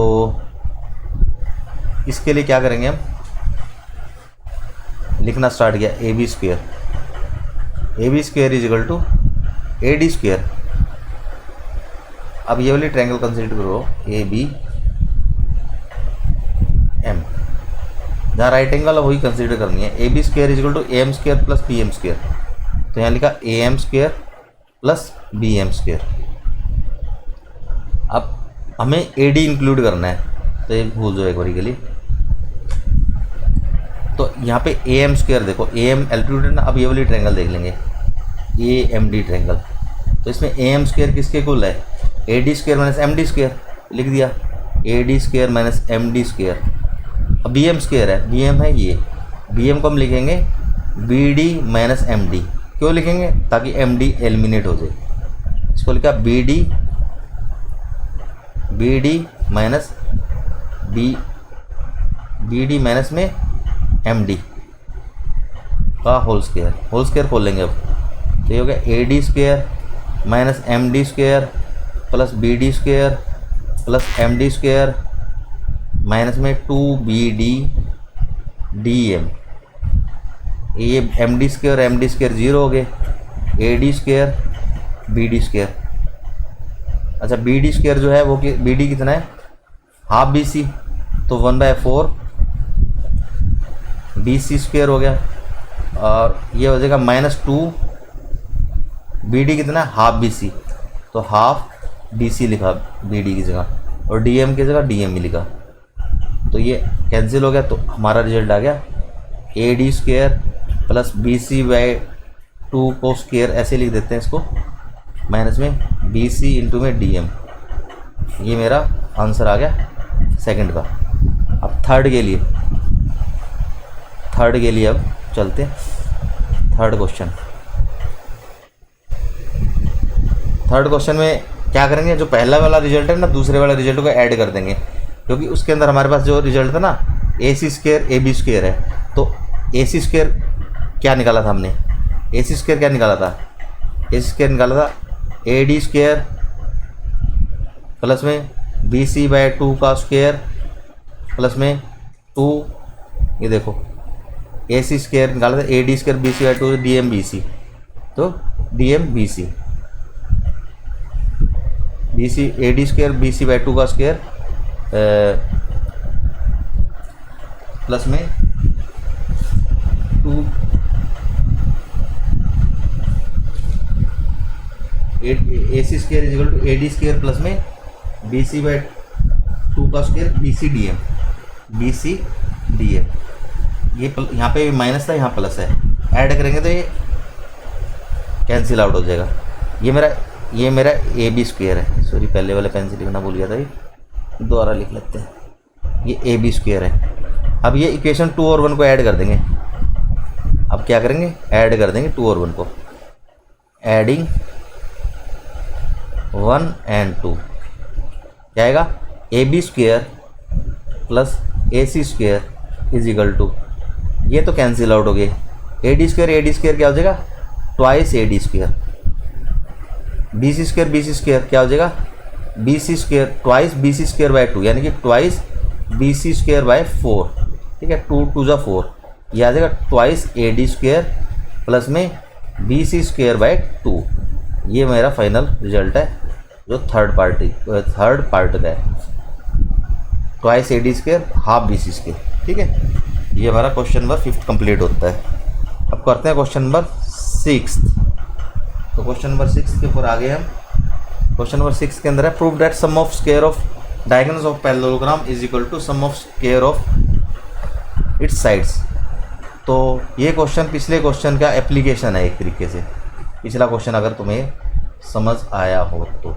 इसके लिए क्या करेंगे हम? लिखना स्टार्ट किया A B square is equal to A D square. अब ये वाली ट्रायंगल कंसीडर करो ए बी एम, जहाँ राइट एंगल है वही कंसीडर करनी है। A B square is equal to A M square plus B M square, तो यहाँ लिखा A M square plus B M square. अब हमें ए डी इंक्लूड करना है, तो ये भूल जाओ एक बारी के लिए। तो यहाँ पे ए एम स्क्वेयर देखो, ए एम एल्टीट्यूड है ना। अब ये वाली ट्रायंगल देख लेंगे ए एम डी ट्रायंगल, तो इसमें ए एम स्क्वेयर किसके इक्वल है, A D square minus M D square, लिख दिया A D square minus M D square. अब बी एम स्क्वेयर है, बी एम है ये, बी एम को हम लिखेंगे B D minus M D. क्यों लिखेंगे, ताकि एम डी एलिमिनेट हो जाए। इसको लिखा B D minus B D minus में एम डी का होल स्क्वायर खोल लेंगे। अब तो ये हो गया A D square minus M D square plus B D square plus M D square minus में 2BD DM। ये एम डी स्क्वायर 0 हो गए, A D square B D square. अच्छा बी डी स्क्वायर जो है वो बी डी कितना है, हाफ बी सी, तो 1/4 बी सी स्क्वायर हो गया। और ये हो जाएगा -2 बी डी कितना है, हाफ बी सी, तो हाफ बी सी लिखा बी डी की जगह, और डी एम की जगह डी एम ही लिखा। तो ये कैंसिल हो गया, तो हमारा रिजल्ट आ गया A D square plus B C by 2 को स्क्वायर, ऐसे लिख देते हैं इसको, माइनस में बी सी इंटू में डी एम। ये मेरा आंसर आ गया सेकंड का। अब थर्ड के लिए अब चलते हैं थर्ड क्वेश्चन में क्या करेंगे, जो पहला वाला रिजल्ट है ना दूसरे वाले रिजल्ट को ऐड कर देंगे, क्योंकि उसके अंदर हमारे पास जो रिजल्ट था ना ए सी स्क्वायर ए बी स्क्वायर है। तो ए सी स्क्वायर क्या निकाला था हमने, ए सी स्क्वायर क्या निकाला था, ए सी स्क्वायर निकाला था ए डी स्क्वायर प्लस में बी सी बाई 2 का स्क्वायर प्लस में 2, ये देखो ए सी स्क्वायर निकाला था A D square B C by 2 D M B C, तो D M B C A D square B C by 2 का स्क्वायर प्लस में 2 A C square is equal to A D square plus में बी सी बाई 2 का square B C D M. ये यहाँ पे माइनस था, यहाँ प्लस है, ऐड करेंगे तो ये कैंसिल आउट हो जाएगा। ये मेरा ए बी स्क्वायर है, सॉरी पहले वाले पेन से लिखना भूल गया था, ये दोबारा लिख लेते हैं, ये ए बी स्क्वायर है। अब ये इक्वेशन 2 और 1 को ऐड कर देंगे। अब क्या करेंगे, ऐड कर देंगे 2 और 1 को, एडिंग 1 and 2 क्या आएगा, A B square plus A C square is equal to, ये तो कैंसिल आउट हो गए, ए डी स्क्वायर क्या हो जाएगा, twice A D square, B C square क्या हो जाएगा, B C square twice B C square by 2, यानी कि twice B C square by 4, ठीक है, 2 2 = 4, ये आ जाएगा twice A D square plus में बी सी स्क्वायर बाई 2। ये मेरा फाइनल रिजल्ट है जो थर्ड पार्ट का है, twice A D square half B C square, ठीक है। ये हमारा क्वेश्चन नंबर 5 कंप्लीट होता है। अब करते हैं क्वेश्चन नंबर 6। तो क्वेश्चन नंबर 6 के ऊपर आ गए हम। क्वेश्चन नंबर 6 के अंदर है prove that sum of square of diagonals of parallelogram is equal to sum of square of its sides. तो ये क्वेश्चन पिछले क्वेश्चन का एप्लीकेशन है एक तरीके से। पिछला क्वेश्चन अगर तुम्हें समझ आया हो तो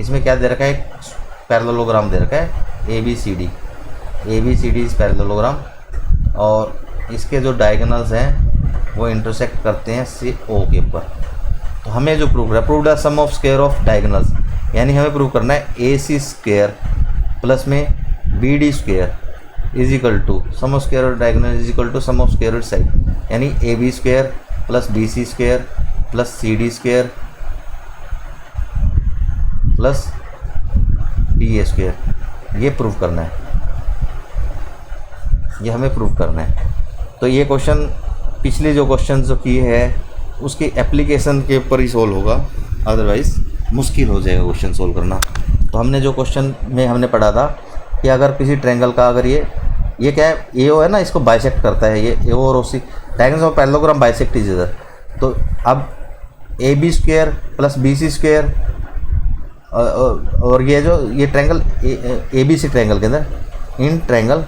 इसमें क्या दे रखा है, एक पैरेललोग्राम दे रखा है A B C D is parallelogram, और इसके जो डायगोनल्स हैं वो इंटरसेक्ट करते हैं सी ओ के ऊपर। तो हमें जो प्रूव है, prove the sum of square of diagonals, यानी हमें प्रूव करना है ए सी स्क्वायर प्लस में B D square is equal to sum of square of diagonal is equal to sum of square of side, यानी A B square plus B C square plus C D square plus D A square. ये प्रूव करना है, ये हमें प्रूव करना है। तो ये क्वेश्चन पिछले जो क्वेश्चन जो किए हैं उसकी एप्लीकेशन के ऊपर ही सोल्व होगा, अदरवाइज़ मुश्किल हो जाएगा क्वेश्चन सोल्व करना। तो हमने जो क्वेश्चन में हमने पढ़ा था कि अगर किसी ट्रायंगल का अगर ये क्या है, ए ओ है ना, इसको बाइसेक्ट करता है, ये ए और O C triangles of parallelogram bisect each other. तो अब A B square plus B C square और ये जो ये triangle A B C triangle के अंदर, in triangle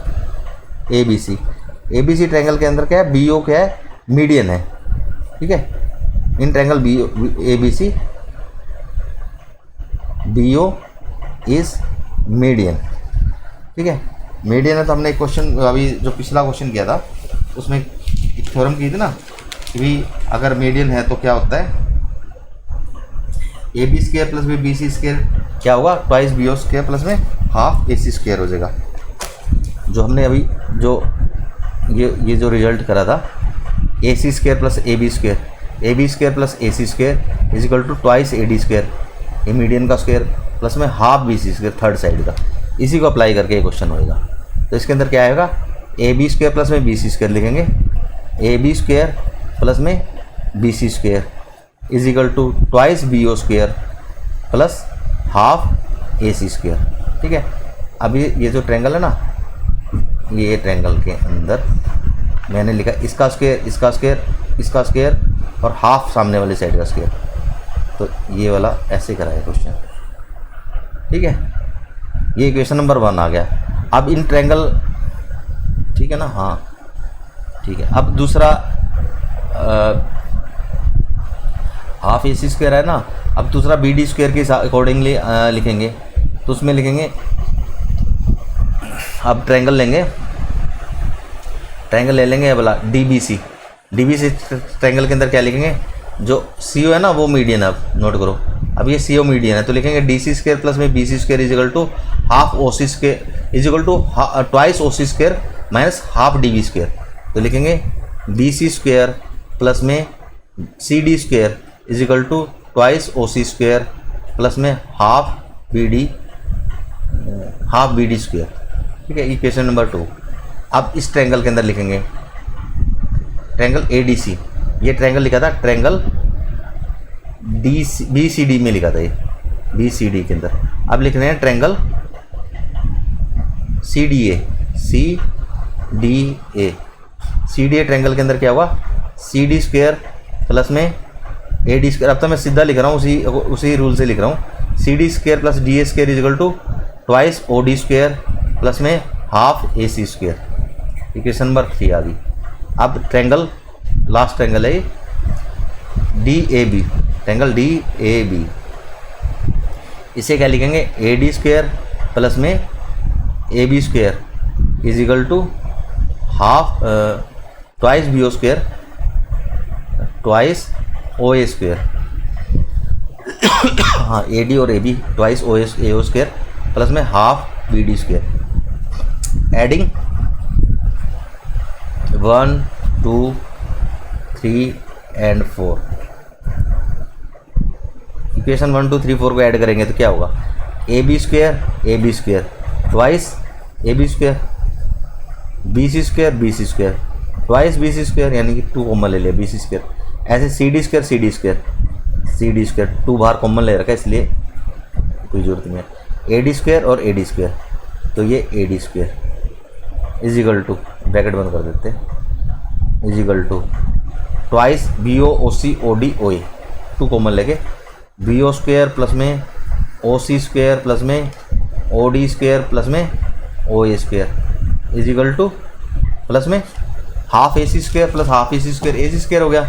A B C triangle के अंदर क्या है, बी ओ क्या है, मीडियन है, ठीक है। In triangle B A B C B O is median, ठीक है, मीडियन है। तो हमने एक क्वेश्चन अभी जो पिछला क्वेश्चन किया था उसमें एक थ्योरम की थी ना कि भाई अगर मीडियन है तो क्या होता है, A B square plus B C square क्या होगा, twice B O square plus में हाफ ए सी स्क्वायर हो जाएगा। जो हमने अभी जो ये जो रिजल्ट करा था, A C square plus A B square plus A C square is equal to twice A D square, A median का स्क्वायर प्लस में half B C square third side का। इसी को अप्लाई करके ये क्वेश्चन होएगा। तो इसके अंदर क्या आएगा, ए बी स्क्वायर प्लस में बी सी स्क्वायर लिखेंगे, ए बी स्क्वायर प्लस में B C square is equal to twice B O square plus half A C square, ठीक है। अब ये जो ट्रायंगल है ना, ये ट्रायंगल के अंदर मैंने लिखा इसका स्क्वायर इसका स्क्वायर इसका स्क्वायर और हाफ सामने वाली साइड का स्क्वायर। तो ये वाला ऐसे कराया क्वेश्चन, ठीक है। ये इक्वेशन नंबर 1 आ गया। अब इन ट्रायंगल, ठीक है ना, हाँ ठीक है। अब दूसरा हाफ ए सी स्क्वायर है ना, अब दूसरा बी डी स्क्वायर के अकॉर्डिंगली लिखेंगे। तो उसमें लिखेंगे, अब ट्रायंगल लेंगे, ट्रायंगल ले लेंगे वाला डी बी सी ट्रायंगल के अंदर क्या लिखेंगे, जो सी ओ है ना वो मीडियन है, अब नोट करो। अब ये सी ओ मीडियन है तो लिखेंगे डी सी स्क्वायर प्लस में B C square is equal to half O C square is equal to twice O C square minus half D B square. तो लिखेंगे बी सी स्क्वायर प्लस में C D square is equal to twice O C square plus में हाफ बी डी स्क्वायर, ठीक है। Equation number 2। अब इस ट्रायंगल के अंदर लिखेंगे ट्रायंगल ए डी सी, ये ट्रायंगल लिखा था ट्रायंगल बी सी डी में लिखा था, ये बी सी डी के अंदर। अब लिख रहे हैं triangle C D A triangle के अंदर क्या हुआ, सी डी स्क्वायर प्लस में ए डी स्क्वायर। अब तो मैं सीधा लिख रहा हूँ, उसी रूल से लिख रहा हूँ, C D square plus D A square is equal to twice O D square plus में half A C square. Equation number 3 आ गई। अब ट्रायंगल लास्ट ट्रायंगल है D A B, triangle D A B, इसे क्या लिखेंगे, ए डी स्क्वायर प्लस में A B square is equal to half twice B O square twice O A square. हाँ, ए डी और A be twice O square plus में half B D square. Adding 1 2 3 and 4, equation 1 2 3 4 को ऐड करेंगे तो क्या होगा, A B square twice A B square B C square twice B C square, यानी कि 2 कॉमन ले लिया बी सी स्क्वायर। ऐसे सी डी स्क्वायर 2 बाहर कॉमन ले रखा है इसलिए कोई ज़रूरत नहीं है। ए डी स्क्वायर और ए डी स्क्वायर, तो ये A D square is equal to, bracket बंद कर देते हैं, is equal to twice B O O C O D O A, 2 common लेके बी ओ स्क्वायर प्लस में ओ सी स्क्वायर प्लस में ओ डी स्क्वायर प्लस में O A square is equal to plus में half A C square plus half A C square हो गया।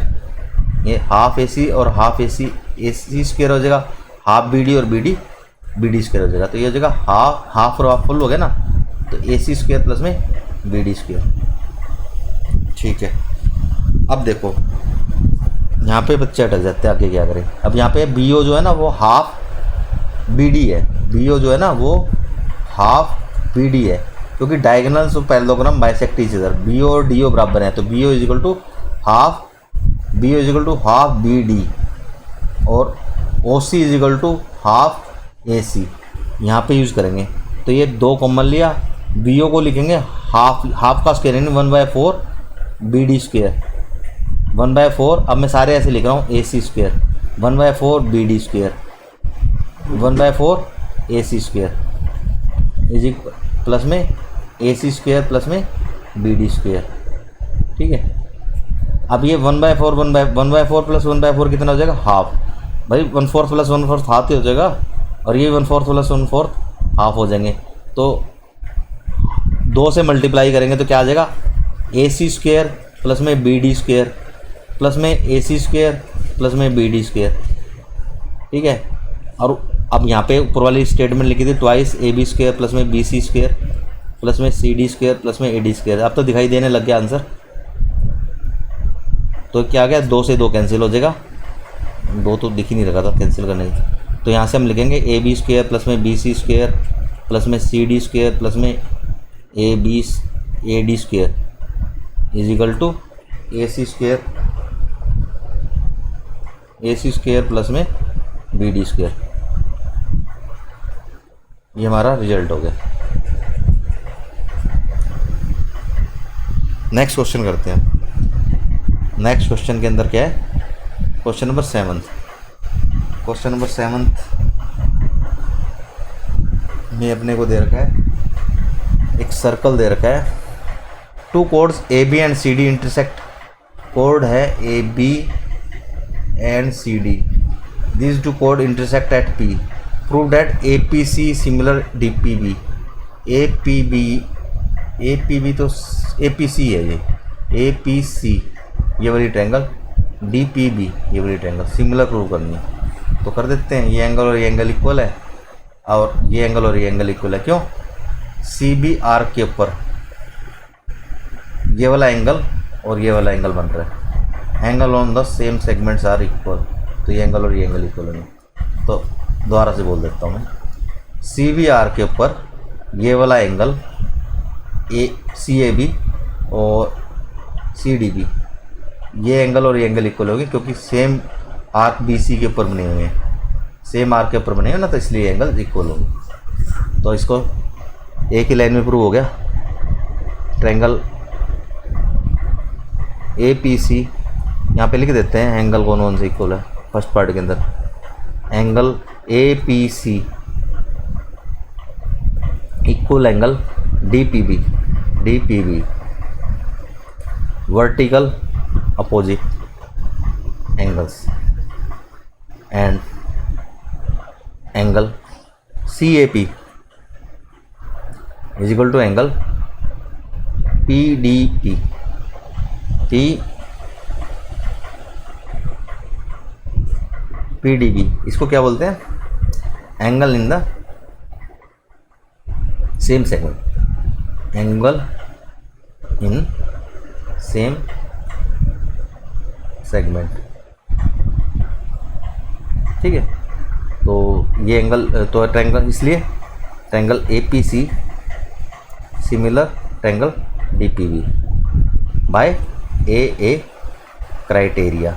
ये हाफ ए सी और हाफ ए सी स्क्वायर हो जाएगा, हाफ बी डी और बी डी स्क्वायर हो जाएगा। तो ये हो जाएगा हाफ और हाफ फुल हो गया ना, तो ए सी स्क्वायर प्लस में बी डी स्क्वायर, ठीक है। अब देखो यहाँ पे बच्चे अटक जाते हैं, आगे क्या करें। अब यहाँ पे बी ओ जो है ना वो हाफ बी डी है, बी ओ जो है ना वो हाफ बी डी है, क्योंकि diagonals of parallelogram bisect each other, B O और डी ओ बराबर हैं, तो B O is equal to half B D और O C is equal to half A C, यहाँ पे यूज़ करेंगे। तो ये 2 कॉमन लिया, बी ओ को लिखेंगे हाफ का स्क्वायर यानी 1/4 बी डी स्क्वेयर, 1/4, अब मैं सारे ऐसे लिख रहा हूँ, A C square, 1/4 B D square, 1/4 A C square is plus में ए सी स्क्वेयर प्लस में बी डी स्क्वेयर। ठीक है, अब ये 1/4 1/4 प्लस 1/4 कितना हो जाएगा, हाफ। भाई 1/4 प्लस 1/4 हाफ ही हो जाएगा, और ये 1/4 प्लस 1/4 हाफ हो जाएंगे। तो 2 से मल्टीप्लाई करेंगे तो क्या आ जाएगा, ए सी स्क्वेयर प्लस में बी डी स्क्वेयर प्लस में ए सी स्क्वेयर प्लस में बी डी स्क्वेयर। ठीक है, और अब यहाँ पे ऊपर वाली स्टेटमेंट लिखी थी twice A B square plus में बी सी स्क्वेयर प्लस में सी डी स्क्वेयर प्लस में ए डी स्क्वेयर। अब तो दिखाई देने लग गया आंसर। तो क्या गया, 2 से 2 कैंसिल हो जाएगा, 2 तो दिख ही नहीं रहा था कैंसिल करने की। तो यहाँ से हम लिखेंगे ए बी स्क्वेयर प्लस में बी सी स्क्वेयर प्लस में सी डी स्क्वेयर प्लस में A D square is equal to A C square plus में बी डी स्क्वेयर। ये हमारा रिजल्ट हो गया। नेक्स्ट क्वेश्चन करते हैं। नेक्स्ट क्वेश्चन के अंदर क्या है, क्वेश्चन नंबर 7 में अपने को दे रखा है, एक सर्कल दे रखा है, 2 chords A B and C D intersect. कोड है A B and C D, this 2 कोड intersect at P, prove that A P C similar D P B. A P B तो ए पी सी है, ये ए पी सी ये वाली ट्रायंगल, डी पी बी ये वाली ट्रायंगल सिमिलर प्रूव करनी है। तो कर देते हैं, ये एंगल और ये एंगल इक्वल है, और ये एंगल और ये एंगल इक्वल है। क्यों, सी बी आर के ऊपर ये वाला एंगल और ये वाला एंगल बन रहा है, angle on the same segments are equal. तो ये एंगल और ये एंगल इक्वल है। तो दोबारा से बोल देता हूँ मैं, सी बी आर के ऊपर ये वाला angle A C A B और सी डी बी, ये एंगल और ये एंगल इक्वल होगी, क्योंकि सेम आर्क बी सी के ऊपर बने हुए हैं, सेम आर्क के ऊपर बने हुए ना, तो इसलिए एंगल इक्वल होंगे। तो इसको एक ही लाइन में प्रूव हो गया। ट्रायंगल ए पी सी यहाँ पे लिख देते हैं, एंगल कौन से इक्वल है फर्स्ट पार्ट के अंदर, angle A P C equal angle D P B vertical opposite angles, and angle C A P is equal to angle P D P. P D B इसको क्या बोलते हैं, angle in the same segment, angle in same segment. ठीक है, तो ये एंगल तो ट्रायंगल, इसलिए triangle A P C similar triangle D P B by A criteria.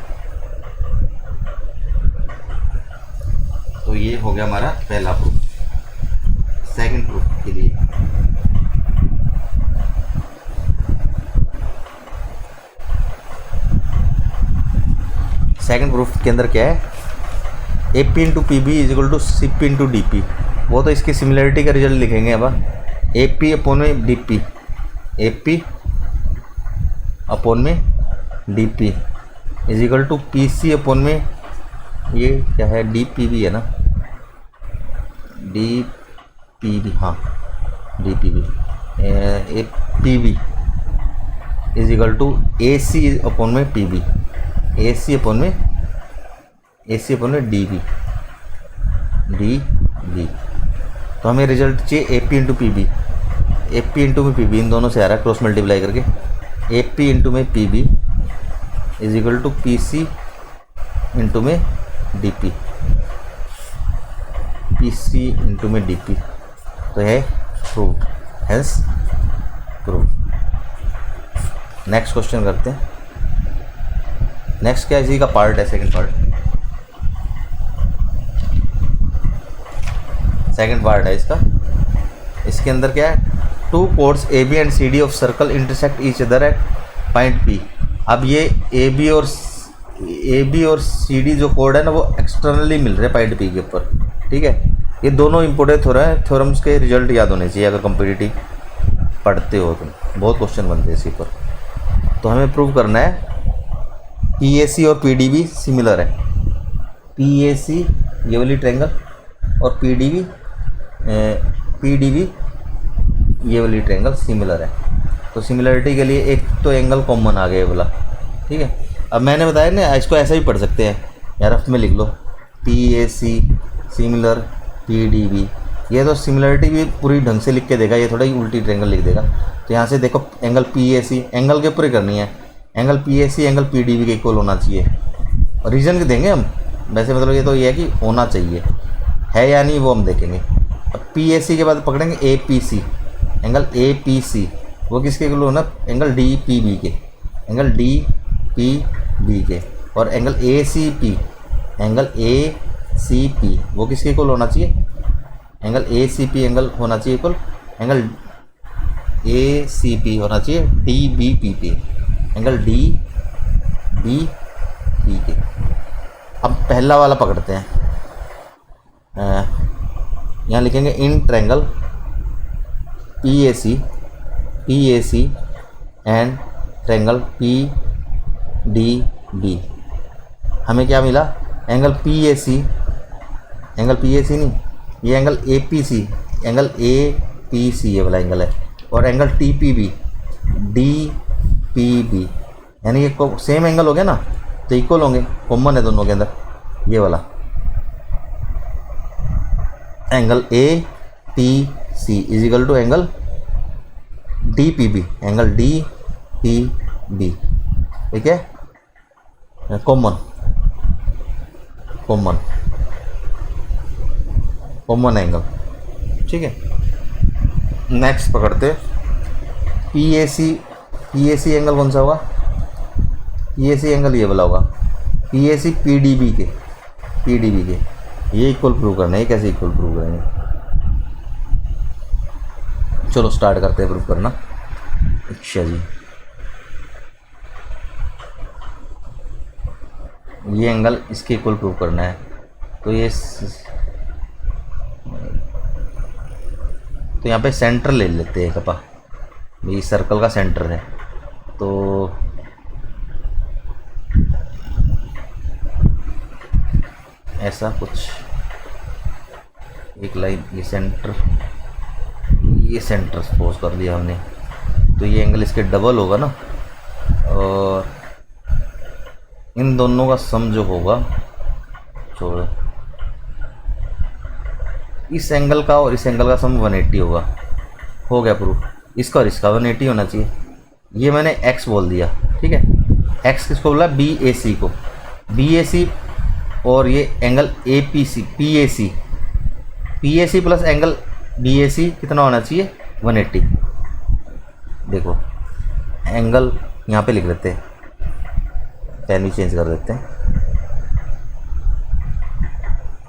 तो ये हो गया हमारा पहला प्रूफ। सेकंड प्रूफ के लिए सेकंड प्रूफ के अंदर क्या है, A P into P B is equal to C P into D P. वो तो इसकी सिमिलरिटी का रिजल्ट लिखेंगे। अब ए पी अपॉन में D P, A P upon में D P is equal to P C upon में ये क्या है, डी पी बी है ना, डी पी बी, हाँ D P B, A P B is equal to A C upon में P B, A C upon में डी बी, तो हमें रिजल्ट चाहिए A P into P B, A P into में पी बी, इन दोनों से आ रहा है क्रॉस मल्टीप्लाई करके, ए पी इंटू में P B is equal to P C into में D P, P C into में डी पी। तो है prove, hence prove. Next question करते हैं। नेक्स्ट क्या इसी का पार्ट है, सेकंड पार्ट है इसका। इसके अंदर क्या है, 2 chords A B and C D of circle intersect each other at point P. अब ये ए बी और सी डी जो कोड है ना वो एक्सटर्नली मिल रहे हैं पॉइंट पी के ऊपर, ठीक है। ये दोनों इंपोर्टेंट हो रहे हैं, थ्योरम्स के रिजल्ट याद होने चाहिए अगर कॉम्पिटिटिव पढ़ते हो तुम, बहुत क्वेश्चन बनते हैं इसी पर। तो हमें प्रूव करना है पी ए सी और पी डी बी सिमिलर है, पी ए सी ये वाली ट्रायंगल और पी डी बी ये वाली ट्रायंगल सिमिलर है। तो सिमिलरिटी के लिए एक तो एंगल कॉमन आ गया बोला, ठीक है। अब मैंने बताया ना इसको ऐसा ही पढ़ सकते हैं या रफ में लिख लो, P A C similar P D B. ये तो सिमिलरिटी भी पूरी ढंग से लिख के देगा, ये थोड़ा ही उल्टी ट्रायंगल लिख देगा। तो यहाँ से देखो angle P A C, angle के ऊपर ही करनी है, angle P A C angle P D B के इक्वल होना चाहिए। और रीजन के देंगे हम, वैसे मतलब ये तो ये है कि होना चाहिए, है या नहीं वो हम देखेंगे। अब पी ए सी के बाद पकड़ेंगे A P C, angle A P C वो किसके इक्वल होना, एंगल डी पी बी के, एंगल डी पी बी के। और angle A C P, angle A C P वो किसके इक्वल होना चाहिए, angle A C P angle होना चाहिए equal, angle A C P होना चाहिए डी बी पी पे, एंगल डी बी पी के। अब पहला वाला पकड़ते हैं, यहाँ लिखेंगे in triangle P A C and triangle P D B. हमें क्या मिला, एंगल पी ए सी नहीं, ये angle A P C, angle A P C ये वाला एंगल है, और angle T P B D P B, यानी ये सेम एंगल हो गया ना, तो इक्वल होंगे, कॉमन है दोनों के अंदर ये वाला angle A P C is equal to angle D P B, angle D P B, ठीक है, कॉमन एंगल, ठीक है। नेक्स्ट पकड़ते पी ए सी एंगल कौन सा होगा, पी ए सी एंगल ये वाला होगा, P A C P D B के, ये इक्वल प्रूव करना है। ये कैसे इक्वल प्रूव करेंगे, चलो स्टार्ट करते हैं प्रूव करना। अच्छा जी, ये एंगल इसके इक्वल प्रूव करना है, तो यहाँ पे सेंटर ले लेते हैं कपा, ये सर्कल का सेंटर है, तो ऐसा कुछ एक लाइन, ये सेंटर सपोज कर लिया हमने, तो ये एंगल इसके डबल होगा ना, और इन दोनों का सम जो होगा, छोड़ो, इस एंगल का और इस एंगल का सम 180 होगा। हो गया प्रूफ, इसका और इसका 180 होना चाहिए। ये मैंने x बोल दिया, ठीक है। x किसको बोला, बी ए सी को, बी ए सी, और ये angle A P C, P A C plus angle B A C कितना होना चाहिए, 180। देखो एंगल यहाँ पे लिख लेते हैं, पेन भी चेंज कर देते हैं,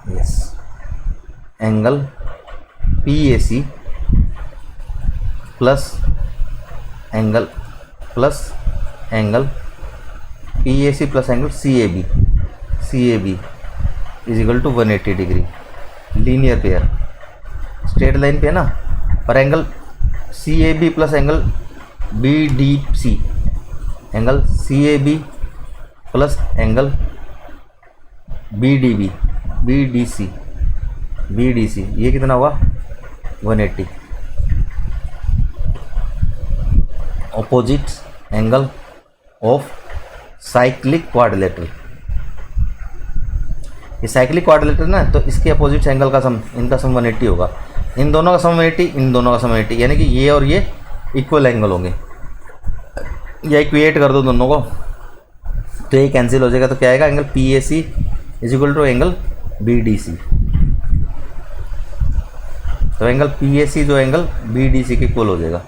yes, angle P A C plus angle P A C plus angle C A B is equal to 180 degree, linear pair, straight line पे है ना। और angle C A B plus angle B D C, angle C A B plus angle B D C ये कितना हुआ, 180। Opposite angle of cyclic quadrilateral, ये साइक्लिक क्वाड्रिलेटरल ना, तो इसके अपोजिट एंगल का सम, इनका सम 180 होगा, इन दोनों का सम 180, इन दोनों का सम 180, यानी कि ये और ये इक्वल एंगल होंगे। या इक्वेट कर दो दोनों को, तो ये कैंसिल हो जाएगा, तो क्या आएगा, angle P A C is equal to angle B D C. तो एंगल पी ए सी जो एंगल बी डी सी के इक्वल हो जाएगा,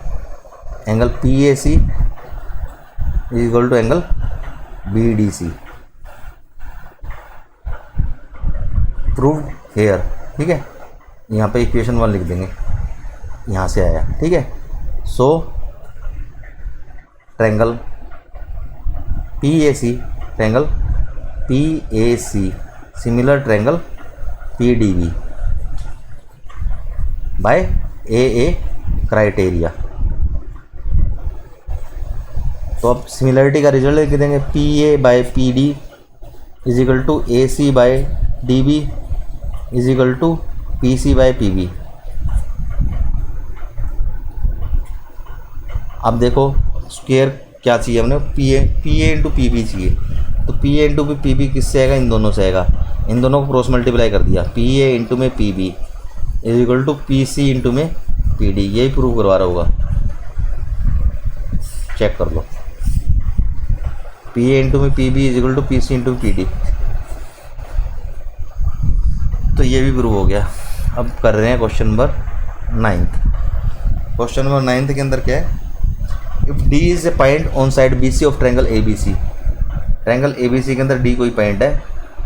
angle P A C is equal to angle B D C. Prove here, ठीक है। यहाँ पे इक्वेशन 1 लिख देंगे, यहाँ से आया, ठीक है। So triangle PAC triangle PAC similar triangle PDB by AA criteria. तो अब सिमिलरिटी का रिजल्ट लिख देंगे PA by PD is equal to AC by DB is equal to PC by PB। अब देखो स्क्वायर क्या चाहिए हमने, PA इंटू PB चाहिए। तो PA इंटू PB किससे आएगा, इन दोनों से आएगा। इन दोनों को क्रॉस मल्टीप्लाई कर दिया, PA इंटू में PB is equal to PC into में PD। यही प्रूव करवा रहा होगा, चेक कर लो। PA इंटू में PB is equal to PC into PD। तो ये भी प्रूव हो गया। अब कर रहे हैं क्वेश्चन नंबर 9। क्वेश्चन नंबर 9 के अंदर क्या है, if D is a point on side BC of triangle ABC। Triangle ABC के अंदर D कोई पॉइंट है,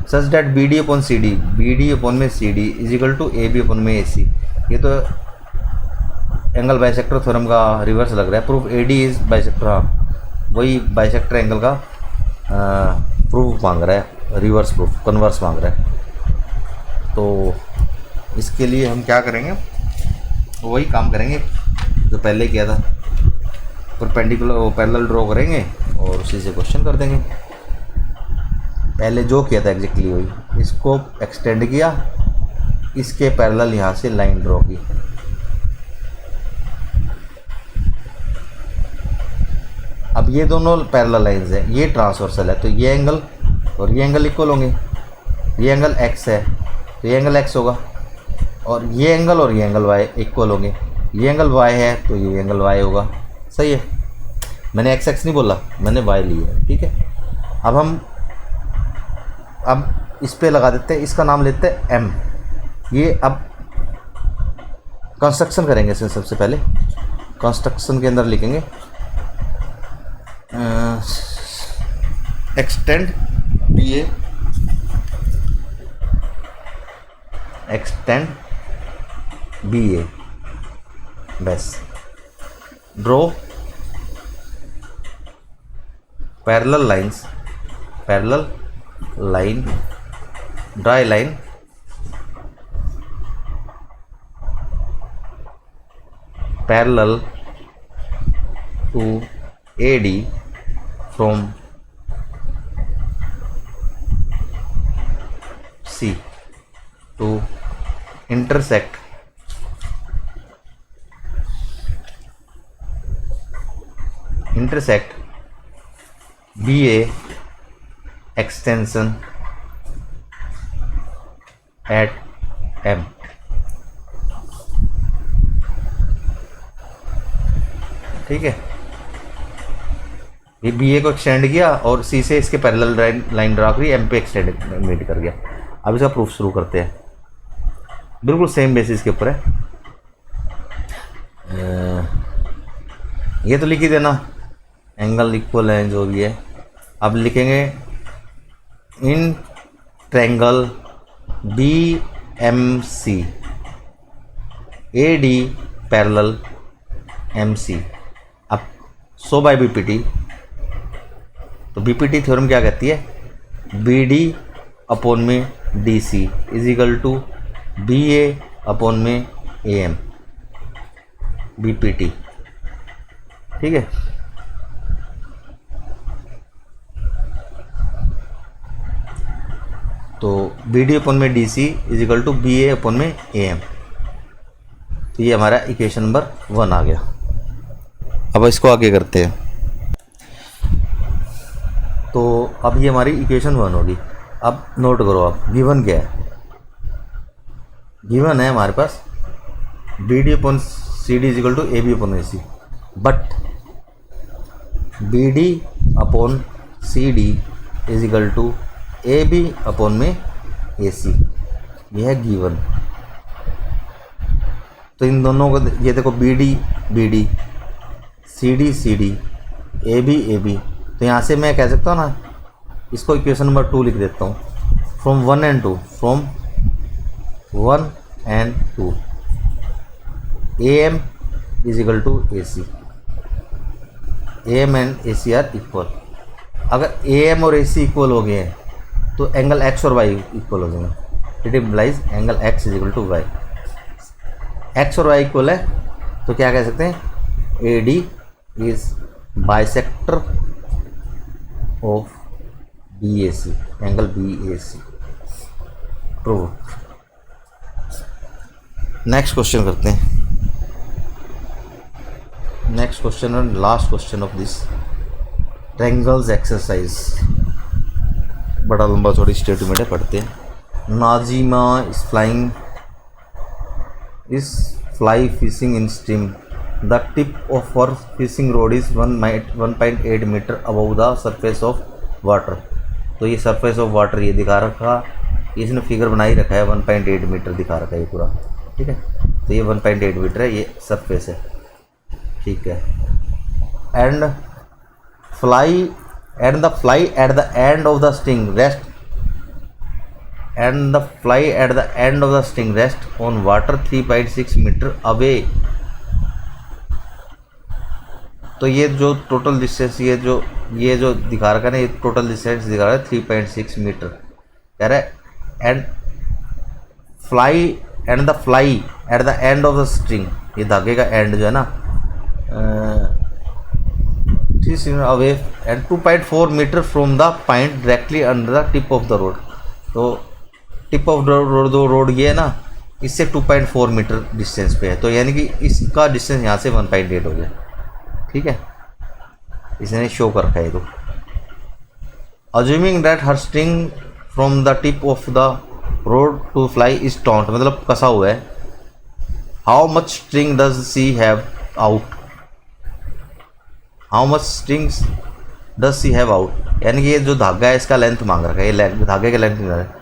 such that BD upon CD, BD upon में CD is equal to AB upon में AC। ये तो एंगल बाइसेक्टर थ्योरम का रिवर्स लग रहा है। प्रूफ AD इज बाइसेक्टर, हाँ वही बाइसेक्टर एंगल का प्रूफ मांग रहा है, रिवर्स प्रूफ, कन्वर्स मांग रहा है। तो इसके लिए हम क्या करेंगे, वही काम करेंगे जो पहले किया था, परपेंडिकुलर पैरेलल ड्रॉ करेंगे और उसी से क्वेश्चन कर देंगे। पहले जो किया था एग्जैक्टली वही, इसको एक्सटेंड किया, इसके पैरेलल यहाँ से लाइन ड्रॉ की। अब ये दोनों पैरेलल लाइंस हैं, ये ट्रांसवर्सल है, तो ये एंगल और ये एंगल इक्वल होंगे। ये एंगल x है तो ये एंगल x होगा, और ये एंगल और ये एंगल y इक्वल होंगे। ये एंगल y है तो ये एंगल y होगा। सही है, मैंने x नहीं बोला, मैंने y लिया है, ठीक है। अब इस पे लगा देते हैं, इसका नाम लेते हैं m। ये अब कंस्ट्रक्शन करेंगे इसमें। सबसे पहले कंस्ट्रक्शन के अंदर लिखेंगे एक्सटेंड BA, एक्सटेंड BA, बस draw parallel lines, parallel line, draw line parallel to AD from C to intersect BA extension at M। ठीक है, ये BA को एक्सटेंड किया और C से इसके पैरेलल लाइन ड्रा करी, M पे एक्सटेंड कर गया। अब इसका प्रूफ शुरू करते हैं, बिल्कुल सेम बेसिस के ऊपर है। ये तो लिख ही देना, एंगल इक्वल है जो भी है। अब लिखेंगे in triangle BMC AD parallel MC। अब 100 बाई BPT, तो BPT थ्योरम क्या कहती है, BD अपॉन में DC is equal to BA upon में AM, BPT। ठीक है, तो BD अपॉन में DC is equal to BA upon में AM। तो ये हमारा इक्वेशन नंबर 1 आ गया। अब इसको आगे करते हैं। तो अब ये हमारी इक्वेशन 1 होगी। अब नोट करो, अब गिवन क्या है, गिवन है हमारे पास BD upon CD is equal to AB upon AC, but BD upon CD is equal to AB upon में AC, यह है गिवन। तो इन दोनों को ये देखो, BD CD AB AB, तो यहाँ से मैं कह सकता हूँ ना, इसको इक्वेशन नंबर 2 लिख देता हूँ। From 1 and 2, from 1 and 2 AM is equal to AC, AM and AC are equal. अगर ए एम और ए सी इक्वल हो गए हैं तो एंगल एक्स और वाई इक्वल हो जाएंगे। It implies angle X is equal to Y. X और वाई इक्वल है तो क्या कह सकते हैं, A D is bisector of B A C, angle B A C. True. Next question करते हैं। नेक्स्ट क्वेश्चन और last question of this triangles exercise. बड़ा लंबा थोड़ी स्टेटमेंट है, पढ़ते हैं। Nazima is fly fishing in stream. The tip of her fishing rod is 1.8 metre above the surface of water. तो ये सरफेस ऑफ वाटर ये दिखा रखा, इसने फिगर बनाई रखा है 1.8 मीटर दिखा रखा है ये पूरा, ठीक है। तो ये 1.8 मीटर है, ये सरफेस है, ठीक है। And the fly at the end of the string rest on water 3.6 metre away. तो ये जो टोटल डिस्टेंस ये जो दिखा रखा है ना, ये टोटल डिस्टेंस दिखा रहा है 3.6 मीटर। कह रहा है and the fly at the end of the string, ये धागे का एंड जो है ना 3 metre away and 2.4 metre from the point directly under the tip of the rod. तो टिप ऑफ द रोड ये है ना, इससे 2.4 मीटर डिस्टेंस पे है, तो यानी कि इसका डिस्टेंस यहाँ से 1.8 हो गया, ठीक है। इसने शो कर रखा है। तो assuming that her string from the tip of the rod to fly is टॉन्ट, मतलब कसा हुआ है। How much string does she have out, how much strings does she have out, यानी कि ये जो धागा है इसका लेंथ मांग रखा है, ये लेंथ धागे का लेंथ नहीं रहा है।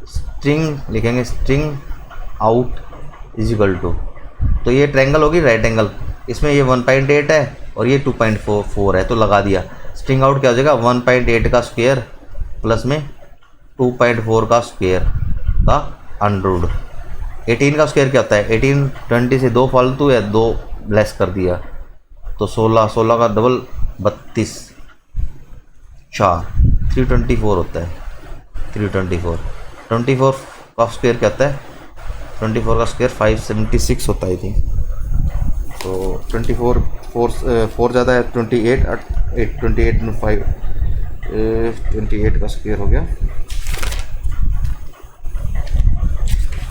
स्ट्रिंग लिखेंगे, string out is equal to, तो ये ट्रायंगल होगी राइट एंगल, इसमें ये 1.8 है और ये 2.4 है, तो लगा दिया। स्ट्रिंग आउट क्या हो जाएगा, 1.8 का स्क्वायर प्लस में 2.4 का स्क्वायर का अंडर। 18 का स्क्वायर क्या होता है, 18 20 से 2 फालतू है, 2 लेस कर दिया तो 16 का डबल 32 4 324 होता है। 324 24 का स्क्वायर क्या होता है, 24 का स्क्वायर 576 होता है थी। तो 24 4 ज़्यादा है 28 28 में 5 28 का स्क्वायर हो गया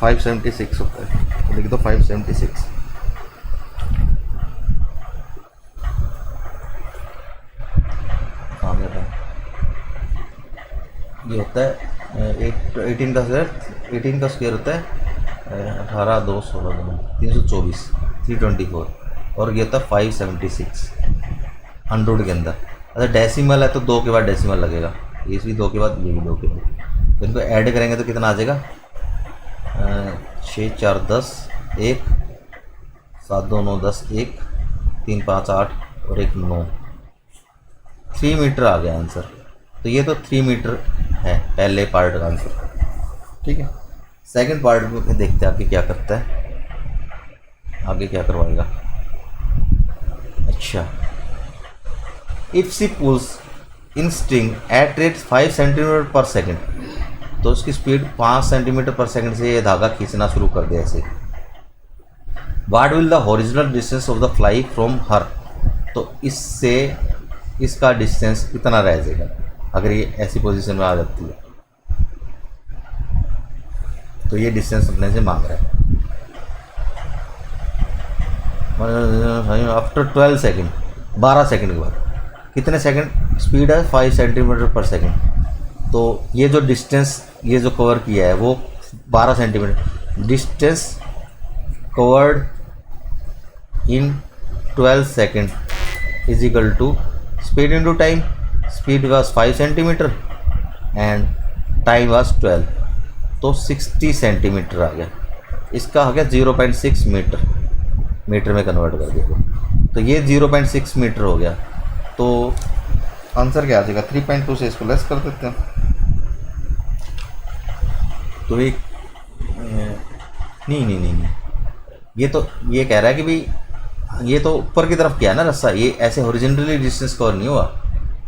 576 होता है, तो लिख दो 576। हाँ मेरा ये होता है 18 का स्क्वायर होता है 18 2 16 324 324 और ये होता है 576 100 के अंदर। अगर डेसिमल है तो 2 के बाद डेसिमल लगेगा, ये भी 2 के बाद ये भी 2 के बाद, तो इनको ऐड करेंगे तो कितना आ जाएगा 6 4 10 1 7 2 9 10 1 3 5 8 और 1 9 3 मीटर आ गया आंसर। तो ये तो 3 मीटर है पहले पार्ट का आंसर, ठीक है। सेकंड पार्ट में देखते हैं आगे क्या करता है, आगे क्या करवाएगा। अच्छा, if she pulls in string at rate 5 centimetre per second, तो उसकी स्पीड 5 सेंटीमीटर पर सेकेंड से ये धागा खींचना शुरू कर दे ऐसे। What will the original distance of the fly from her, तो इससे इसका डिस्टेंस कितना रह जाएगा अगर ये ऐसी पोजीशन में आ जाती है। तो ये डिस्टेंस अपने से मांग रहा है आफ्टर 12 सेकेंड, 12 सेकेंड के बाद कितने सेकेंड स्पीड है 5 सेंटीमीटर पर सेकेंड। तो ये जो डिस्टेंस ये जो कवर किया है वो 12 centimetre, distance covered in 12 second is equal to speed into time. Speed was 5 centimetre and time was 12, तो 60 सेंटीमीटर आ गया। इसका आ गया 0.6 मीटर, मीटर में कन्वर्ट कर दिया तो ये 0.6 मीटर हो गया। तो आंसर क्या आ जाएगा, 3.2 से इसको लेस कर देते हैं। तो एक नहीं ये तो ये कह रहा है कि भाई ये तो ऊपर की तरफ क्या है ना रस्सा, ये ऐसे हॉरिजॉन्टली डिस्टेंस कवर नहीं हुआ,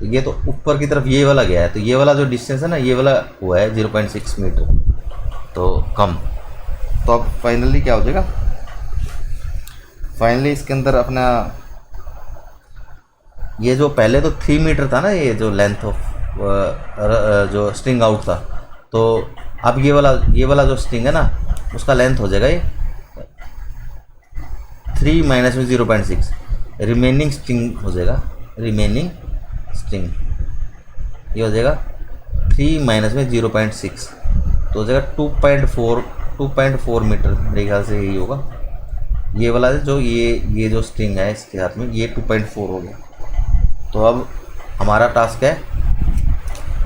तो ये तो ऊपर की तरफ ये वाला गया है, तो ये वाला जो डिस्टेंस है ना, ये वाला हुआ है 0.6 मीटर, तो कम। तो अब फाइनली क्या हो जाएगा, फाइनली इसके अंदर अपना ये जो पहले तो 3 मीटर था ना, ये जो लेंथ ऑफ जो स्ट्रिंग आउट था, तो अब ये वाला जो स्ट्रिंग है ना, उसका लेंथ हो जाएगा ये 3 माइनस में 0.6, रिमेनिंग स्ट्रिंग हो जाएगा, रिमेनिंग स्ट्रिंग ये हो जाएगा 3 माइनस में 0.6, तो हो जाएगा 2.4 मीटर, मेरे ख्याल से यही होगा। ये वाला जो ये जो स्ट्रिंग है इसके हाथ में, ये 2.4 हो गया। तो अब हमारा टास्क है,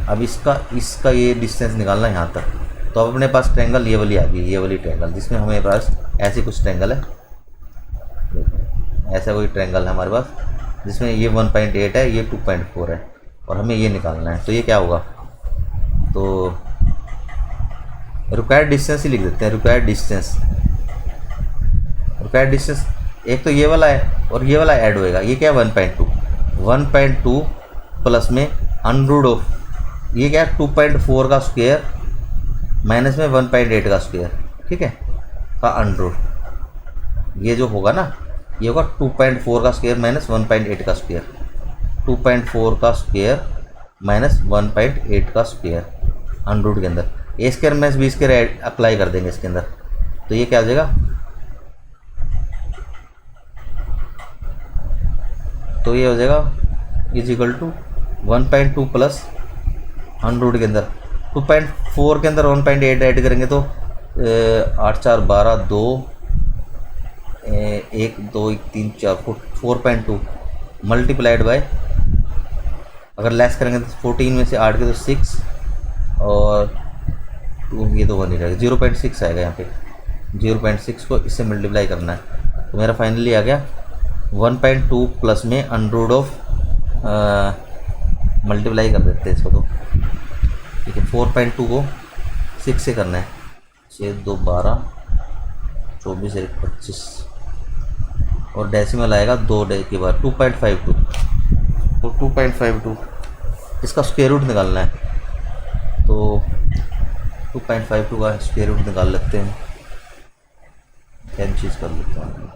अब इसका ये डिस्टेंस निकालना है यहाँ तक। तो अब अपने पास ट्रायंगल ये वाली आ गई, ये वाली ट्रायंगल, जिसमें हमारे पास ऐसी कुछ ट्रायंगल है, ऐसा कोई ट्रायंगल है हमारे पास, जिसमें ये 1.8 है, ये 2.4 है, और हमें ये निकालना है। तो ये क्या होगा, तो रिक्वायर्ड डिस्टेंस ही लिख देते हैं, रिक्वायर्ड डिस्टेंस एक तो ये वाला है और ये वाला ऐड होएगा, ये क्या है 1.2 प्लस में अंडर ऑफ ये क्या है 2.4 का स्क्वायर माइनस में 1.8 का स्क्वायर, ठीक है, का अंडर, ये जो होगा ना, ये होगा 2.4 का स्क्वायर माइनस 1.8 का स्क्वायर, 2.4 का स्क्वायर माइनस 1.8 का स्क्वायर अंडर के अंदर, a square minus b square apply कर देंगे इसके अंदर। तो ये क्या हो जाएगा, तो ये हो जाएगा is equal to 1.2 plus under के अंदर 2.4 के अंदर 1.8 ऐड करेंगे तो 8 4 12 2 1 2 3 4 4.2 मल्टीप्लाइड बाय, अगर लेस करेंगे तो 14 में से 8 के तो 6 और 2, ये तो 1 ही रहेगा, 0.6 आएगा यहाँ पे, 0.6 को इससे मल्टीप्लाई करना है। तो मेरा फाइनली आ गया 1.2 प्लस में अंडर ऑफ, मल्टीप्लाई कर देते हैं इसको, तो ठीक है, 4.2 को 6 से करना है, 6 2 12 24 1 25 और डेसिमल आएगा 2 के बाद 2.52, तो 2.52 इसका स्क्वायर रूट निकालना है। तो 2.52 का स्क्वायर रूट निकाल लेते हैं, पेन चीज़ कर लेते हैं,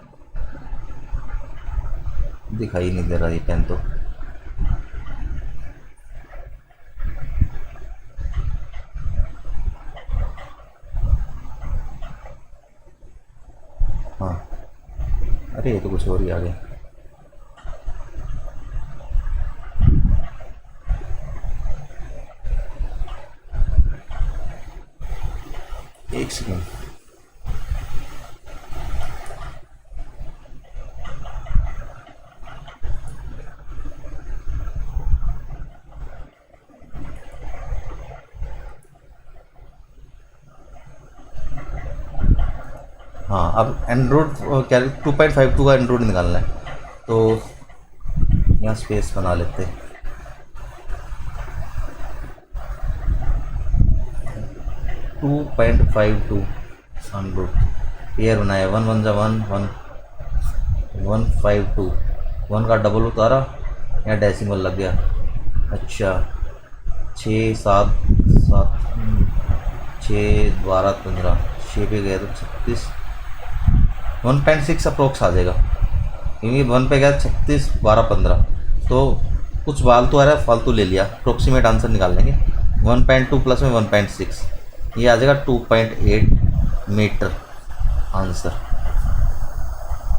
दिखाई नहीं दे रहा ये पेन, तो हाँ, अरे ये तो कुछ और ही आ गया, एक सेकेंड, हाँ, अब एंड्रॉइड क्या 2.52 का एंड्रॉइड निकालना है। तो यहाँ स्पेस बना लेते हैं, 2.52 एंड्रॉइड पेयर बनाया, 1 1 जा 1 1 152, 1 का डबल उतारा, यहाँ डेसिमल लग गया, अच्छा 6 7 7 6 12 15 6 पे गया तो 36, 1.6 अप्रोक्स आ जाएगा, क्योंकि 1 पे गया 36 12 15, तो कुछ फालतू आ रहा है, फालतू ले लिया, अप्रोक्सीमेट आंसर निकाल लेंगे, 1.2 प्लस में 1.6, ये आ जाएगा 2.8 मीटर आंसर,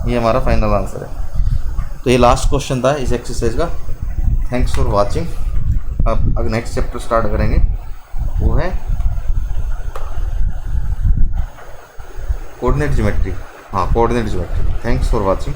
ये हमारा फाइनल आंसर है। तो ये लास्ट क्वेश्चन था इस एक्सरसाइज का। Thanks for watching. अब नेक्स्ट चैप्टर स्टार्ट करेंगे, वो है कोऑर्डिनेट ज्योमेट्री। हाँ, coordinate geometry. Thanks for watching.